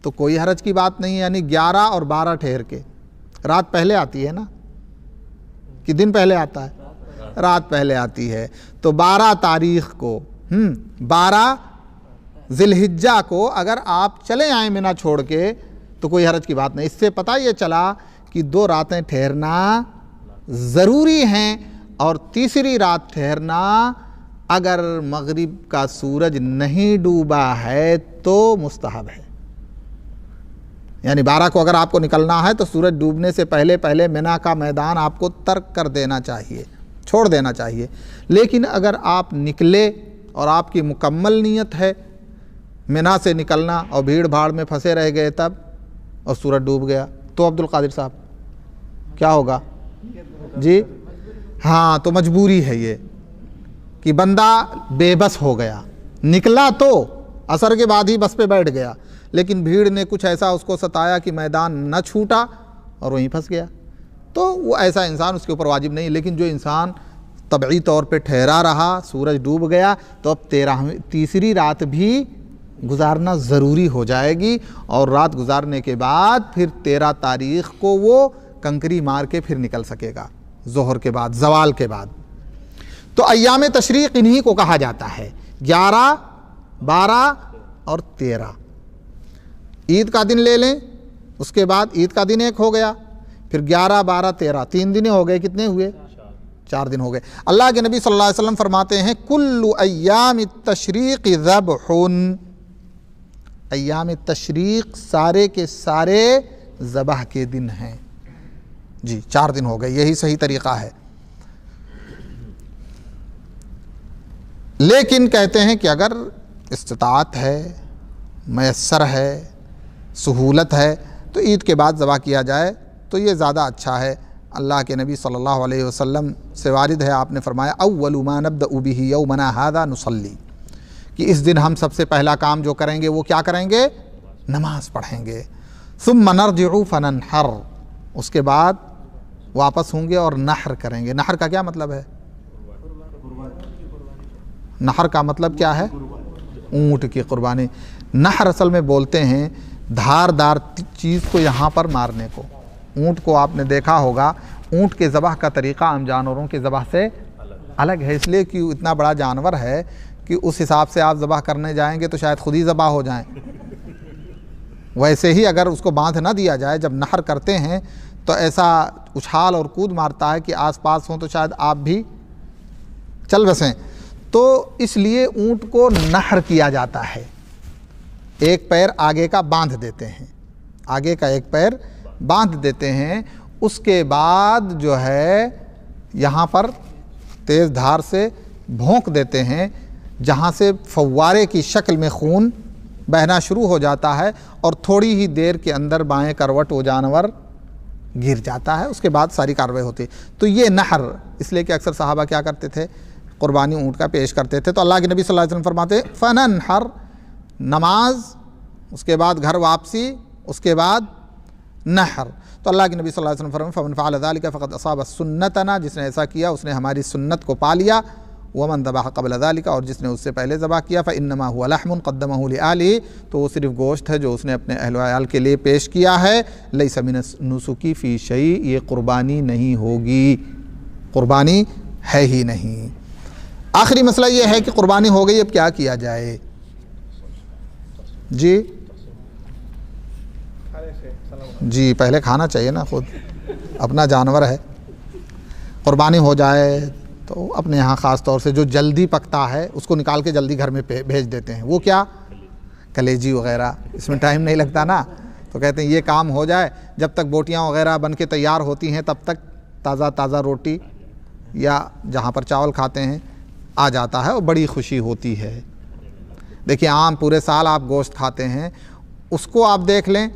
تو کوئی حرج کی بات نہیں، یعنی 11 اور 12 ٹھہر کے۔ رات پہلے آتی ہے نا کہ دن پہلے آتا ہے؟ رات پہلے آتی ہے۔ تو 12 تاریخ کو 12 ذی الحجہ کو اگر آپ چلے آئیں مینا چھوڑ کے تو کوئی حرج کی بات نہیں۔ اس سے پتہ یہ چلا کہ 2 راتیں ٹھہرنا ضروری ہیں، اور تیسری رات ٹھہرنا اگر مغرب کا سورج نہیں ڈوبا ہے تو مستحب ہے۔ یعنی 12 کو اگر آپ کو نکلنا ہے تو سورج ڈوبنے سے پہلے پہلے مینا کا میدان آپ کو ترک کر دینا چاہیے، چھوڑ دینا چاہیے۔ لیکن اگر آپ نکلے اور آپ کی مکمل نیت ہے مینا سے نکلنا اور بھیڑ بھاڑ میں پھنسے رہ گئے تب اور سورج ڈوب گیا تو عبد القادر صاحب کیا ہوگا؟ جی ہاں، تو مجبوری ہے یہ کہ بندہ بے بس ہو گیا، نکلا تو عصر کے بعد ہی بس پہ بیٹھ گیا، لیکن بھیڑ نے کچھ ایسا اس کو ستایا کہ میدان نہ چھوٹا اور وہیں پھنس گیا، تو وہ ایسا انسان اس کے اوپر واجب نہیں۔ لیکن جو انسان طبعی طور پہ ٹھہرا رہا، سورج ڈوب گیا، تو اب 13ویں رات بھی گزارنا ضروری ہو جائے گی، اور رات گزارنے کے بعد پھر 13 تاریخ کو وہ کنکری مار کے پھر نکل سکے گا ظہر کے بعد، زوال کے بعد۔ تو ایام تشریق انہی کو کہا جاتا ہے، 11، 12 اور 13۔ عید کا دن لے لیں، اس کے بعد عید کا دن ایک ہو گیا، پھر 11، 12، 13 3 دن ہو گئے، کتنے ہوئے؟ 4 دن ہو گئے۔ اللہ کے نبی صلی اللہ علیہ وسلم فرماتے ہیں کل ایام التشریق ذبح، ایام تشریق سارے کے سارے ذبح کے دن ہیں۔ جی 4 دن ہو گئے، یہی صحیح طریقہ ہے۔ لیکن کہتے ہیں کہ اگر استطاعت ہے، میسر ہے، سہولت ہے تو عید کے بعد ذبح کیا جائے تو یہ زیادہ اچھا ہے۔ اللہ کے نبی صلی اللہ علیہ وسلم سے وارد ہے، آپ نے فرمایا اول ما نبدأ به یومنا ھذا نصلی، کہ اس دن ہم سب سے پہلا کام جو کریں گے وہ کیا کریں گے؟ نماز پڑھیں گے۔ ثم نرجع فننحر، اس کے بعد واپس ہوں گے اور نحر کریں گے۔ نحر کا کیا مطلب ہے؟ نحر کا مطلب کیا ہے؟ اونٹ کی قربانی۔ نحر اصل میں بولتے ہیں دھاردار چیز کو یہاں پر مارنے کو۔ اونٹ کو آپ نے دیکھا ہوگا، اونٹ کے ذبح کا طریقہ عام جانوروں کے ذبح سے الگ ہے، اس لیے کہ اتنا بڑا جانور ہے کہ اس حساب سے آپ ذبح کرنے جائیں گے تو شاید خود ہی ذبح ہو جائیں۔ ویسے ہی اگر اس کو باندھ نہ دیا جائے، جب نحر کرتے ہیں تو ایسا اچھال اور کود مارتا ہے کہ آس پاس ہوں تو شاید آپ بھی چل بسیں، تو اس لیے اونٹ کو نحر کیا جاتا ہے۔ ایک پیر آگے کا باندھ دیتے ہیں، آگے کا ایک پیر باندھ دیتے ہیں، اس کے بعد جو ہے یہاں پر تیز دھار سے بھونک دیتے ہیں، جہاں سے فوارے کی شکل میں خون بہنا شروع ہو جاتا ہے اور تھوڑی ہی دیر کے اندر بائیں کروٹ وہ جانور گر جاتا ہے، اس کے بعد ساری کارروائی ہوتی ہے۔ تو یہ نحر، اس لیے کہ اکثر صحابہ کیا کرتے تھے، قربانی اونٹ کا پیش کرتے تھے، تو اللہ کے نبی صلی اللہ علیہ وسلم فرماتے فننحر، نماز، اس کے بعد گھر واپسی، اس کے بعد نحر۔ تو اللہ کے نبی صلی اللہ علیہ وسلم فرماتے فمن فعل ذلك فقد اصاب سنتنا، جس نے ایسا کیا اس نے ہماری سنت کو پا لیا، ومن ذبح قبل ذلك، اور جس نے اس سے پہلے ذبح کیا فانما هو لحم قدمه لآله، تو وہ صرف گوشت ہے جو اس نے اپنے اہل و عیال کے لیے پیش کیا ہے، لیس من النسک فی شیء، یہ قربانی نہیں ہوگی، قربانی ہے ہی نہیں۔ آخری مسئلہ یہ ہے کہ قربانی ہو گئی، اب کیا کیا جائے؟ جی پہلے کھانا چاہیے نا، خود اپنا جانور ہے۔ قربانی ہو جائے تو اپنے یہاں خاص طور سے جو جلدی پکتا ہے اس کو نکال کے جلدی گھر میں بھیج دیتے ہیں، وہ کیا کلیجی وغیرہ، اس میں ٹائم نہیں لگتا نا، تو کہتے ہیں یہ کام ہو جائے، جب تک بوٹیاں وغیرہ بن کے تیار ہوتی ہیں تب تک تازہ تازہ روٹی یا جہاں پر چاول کھاتے ہیں آ جاتا ہے اور بڑی خوشی ہوتی ہے۔ دیکھیں عام پورے سال آپ گوشت کھاتے ہیں، اس کو آپ دیکھ لیں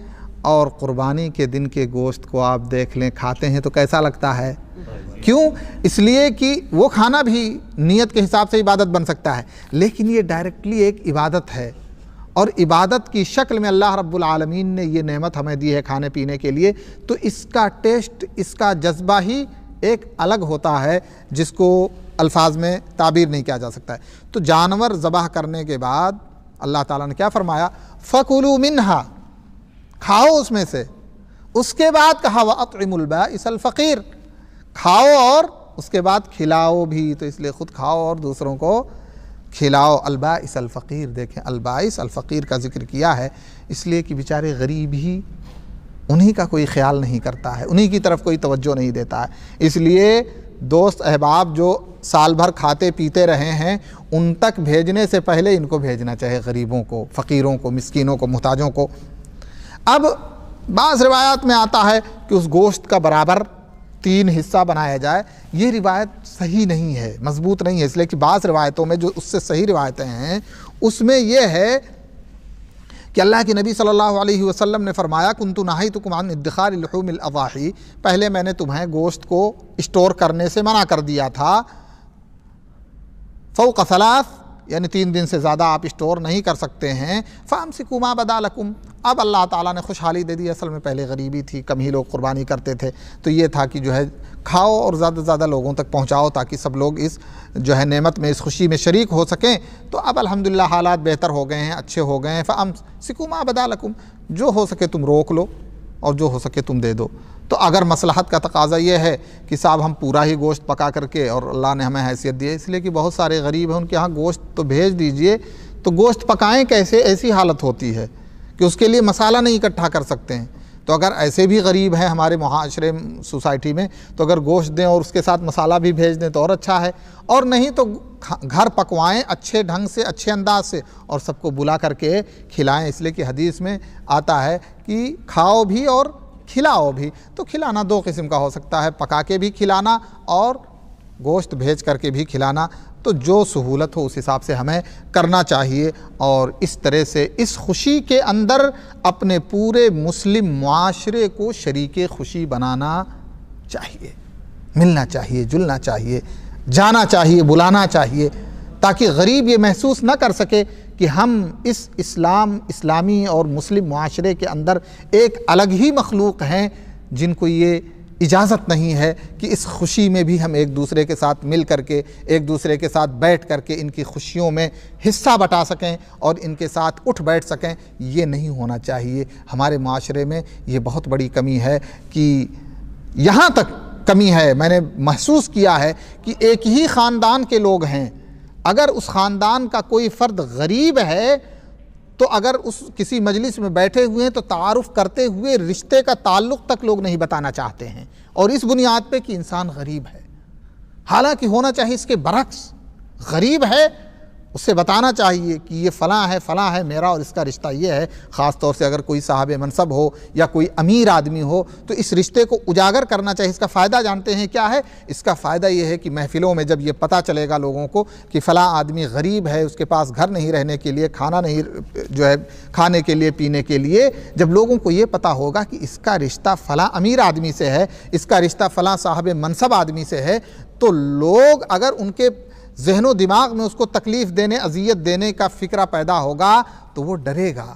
اور قربانی کے دن کے گوشت کو آپ دیکھ لیں کھاتے ہیں تو کیسا لگتا ہے؟ کیوں؟ اس لیے کہ وہ کھانا بھی نیت کے حساب سے عبادت بن سکتا ہے، لیکن یہ ڈائریکٹلی ایک عبادت ہے، اور عبادت کی شکل میں اللہ رب العالمین نے یہ نعمت ہمیں دی ہے کھانے پینے کے لیے، تو اس کا ٹیسٹ، اس کا جذبہ ہی ایک الگ ہوتا ہے جس کو الفاظ میں تعبیر نہیں کیا جا سکتا ہے۔ تو جانور ذبح کرنے کے بعد اللہ تعالیٰ نے کیا فرمایا؟ فَكُلُوا مِنْهَا، کھاؤ اس میں سے، اس کے بعد کہا وَأَطْعِمُوا الْبَائِسَ الْفَقِيرَ، کھاؤ اور اس کے بعد کھلاؤ بھی، تو اس لیے خود کھاؤ اور دوسروں کو کھلاؤ۔ البائس الفقیر، دیکھیں البائس الفقیر کا ذکر کیا ہے اس لیے کہ بیچارے غریب ہی، انہی کا کوئی خیال نہیں کرتا ہے، انہی کی طرف کوئی توجہ نہیں دیتا ہے، اس لیے دوست احباب جو سال بھر کھاتے پیتے رہے ہیں ان تک بھیجنے سے پہلے ان کو بھیجنا چاہے، غریبوں کو، فقیروں کو، مسکینوں کو، محتاجوں کو۔ اب بعض روایات میں آتا ہے کہ اس گوشت کا برابر 3 حصہ بنایا جائے، یہ روایت صحیح نہیں ہے، مضبوط نہیں ہے، اس لیے کہ بعض روایتوں میں جو اس سے صحیح روایتیں ہیں اس میں یہ ہے کہ اللہ کے نبی صلی اللہ علیہ وسلم نے فرمایا کنت نہیتکم عن ادخار لحوم الاضاحی، پہلے میں نے تمہیں گوشت کو اسٹور کرنے سے منع کر دیا تھا، فوق 3، یعنی 3 دن سے زیادہ آپ اسٹور نہیں کر سکتے ہیں، فامسکوا ما بدا لکم، اب اللہ تعالیٰ نے خوشحالی دے دی، اصل میں پہلے غریبی تھی، کم ہی لوگ قربانی کرتے تھے، تو یہ تھا کہ جو ہے کھاؤ اور زیادہ سے زیادہ لوگوں تک پہنچاؤ تاکہ سب لوگ اس جو ہے نعمت میں، اس خوشی میں شریک ہو سکیں۔ تو اب الحمدللہ حالات بہتر ہو گئے ہیں، اچھے ہو گئے ہیں، فامسکوا ما بدا لکم، جو ہو سکے تم روک لو اور جو ہو سکے تم دے دو۔ تو اگر مصلحت کا تقاضا یہ ہے کہ صاحب ہم پورا ہی گوشت پکا کر کے، اور اللہ نے ہمیں حیثیت دی ہے اس لیے کہ بہت سارے غریب ہیں ان کے ہاں گوشت تو بھیج دیجئے، تو گوشت پکائیں کیسے؟ ایسی حالت ہوتی ہے کہ اس کے لیے مسالہ نہیں اکٹھا کر سکتے ہیں، تو اگر ایسے بھی غریب ہیں ہمارے معاشرے سوسائٹی میں تو اگر گوشت دیں اور اس کے ساتھ مسالہ بھی بھیج دیں تو اور اچھا ہے، اور نہیں تو گھر پکوائیں اچھے ڈھنگ سے، اچھے انداز سے، اور سب کو بلا کر کے کھلائیں، اس لیے کہ حدیث میں آتا ہے کہ کھاؤ بھی اور کھلاؤ بھی۔ تو کھلانا 2 قسم کا ہو سکتا ہے، پکا کے بھی کھلانا اور گوشت بھیج کر کے بھی کھلانا، تو جو سہولت ہو اس حساب سے ہمیں کرنا چاہیے، اور اس طرح سے اس خوشی کے اندر اپنے پورے مسلم معاشرے کو شریک خوشی بنانا چاہیے، ملنا چاہیے، جلنا چاہیے، جانا چاہیے، بلانا چاہیے، تاکہ غریب یہ محسوس نہ کر سکے کہ ہم اس اسلامی اور مسلم معاشرے کے اندر ایک الگ ہی مخلوق ہیں جن کو یہ اجازت نہیں ہے کہ اس خوشی میں بھی ہم ایک دوسرے کے ساتھ مل کر کے، ایک دوسرے کے ساتھ بیٹھ کر کے ان کی خوشیوں میں حصہ بٹا سکیں اور ان کے ساتھ اٹھ بیٹھ سکیں، یہ نہیں ہونا چاہیے۔ ہمارے معاشرے میں یہ بہت بڑی کمی ہے، کہ یہاں تک کمی ہے، میں نے محسوس کیا ہے کہ ایک ہی خاندان کے لوگ ہیں، اگر اس خاندان کا کوئی فرد غریب ہے تو اگر اس کسی مجلس میں بیٹھے ہوئے ہیں تو تعارف کرتے ہوئے رشتے کا تعلق تک لوگ نہیں بتانا چاہتے ہیں، اور اس بنیاد پہ کہ انسان غریب ہے، حالانکہ ہونا چاہیے اس کے برعکس، غریب ہے اسے بتانا چاہیے کہ یہ فلاں ہے میرا اور اس کا رشتہ یہ ہے. خاص طور سے اگر کوئی صاحب منصب ہو یا کوئی امیر آدمی ہو تو اس رشتے کو اجاگر کرنا چاہیے. اس کا فائدہ جانتے ہیں کیا ہے؟ اس کا فائدہ یہ ہے کہ محفلوں میں جب یہ پتہ چلے گا لوگوں کو کہ فلاں آدمی غریب ہے, اس کے پاس گھر نہیں رہنے کے لیے, کھانا نہیں جو ہے کھانے کے لیے, پینے کے لیے, جب لوگوں کو یہ پتہ ہوگا کہ اس کا رشتہ فلاں امیر آدمی سے ہے, اس کا رشتہ فلاں صاحب منصب آدمی سے ہے, تو لوگ اگر ان کے ذہن و دماغ میں اس کو تکلیف دینے, اذیت دینے کا فکرہ پیدا ہوگا تو وہ ڈرے گا.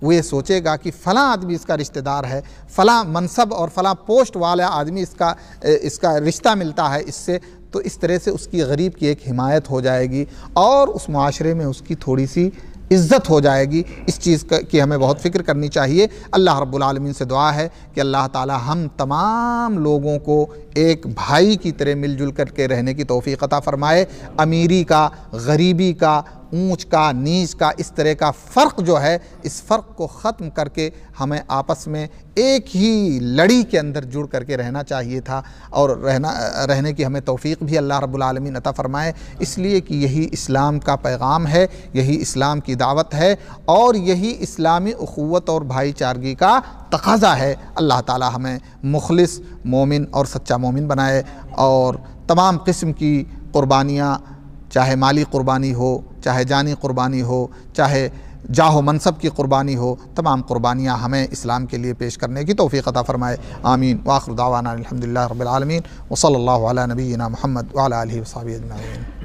وہ یہ سوچے گا کہ فلاں آدمی اس کا رشتہ دار ہے, فلاں منصب اور فلاں پوسٹ والا آدمی اس کا رشتہ ملتا ہے اس سے, تو اس طرح سے اس کی غریب کی ایک حمایت ہو جائے گی اور اس معاشرے میں اس کی تھوڑی سی عزت ہو جائے گی. اس چیز کی ہمیں بہت فکر کرنی چاہیے. اللہ رب العالمین سے دعا ہے کہ اللہ تعالی ہم تمام لوگوں کو ایک بھائی کی طرح مل جل کر کے رہنے کی توفیق عطا فرمائے. امیری کا, غریبی کا, اونچ کا, نیچ کا, اس طرح کا فرق جو ہے, اس فرق کو ختم کر کے ہمیں آپس میں ایک ہی لڑی کے اندر جڑ کر کے رہنا چاہیے تھا, اور رہنے کی ہمیں توفیق بھی اللہ رب العالمین عطا فرمائے. اس لیے کہ یہی اسلام کا پیغام ہے, یہی اسلام کی دعوت ہے, اور یہی اسلامی اخوت اور بھائی چارگی کا تقاضا ہے. اللہ تعالی ہمیں مخلص مومن اور سچا مومن بنائے, اور تمام قسم کی قربانیاں, چاہے مالی قربانی ہو, چاہے جانی قربانی ہو, چاہے جاہ و منصب کی قربانی ہو, تمام قربانیاں ہمیں اسلام کے لیے پیش کرنے کی توفیق عطا فرمائے. آمین. وآخر دعوانا الحمدللہ رب العالمین, وصلی اللہ علی نبینا محمد وعلی آلہ وصحبہ اجمعین.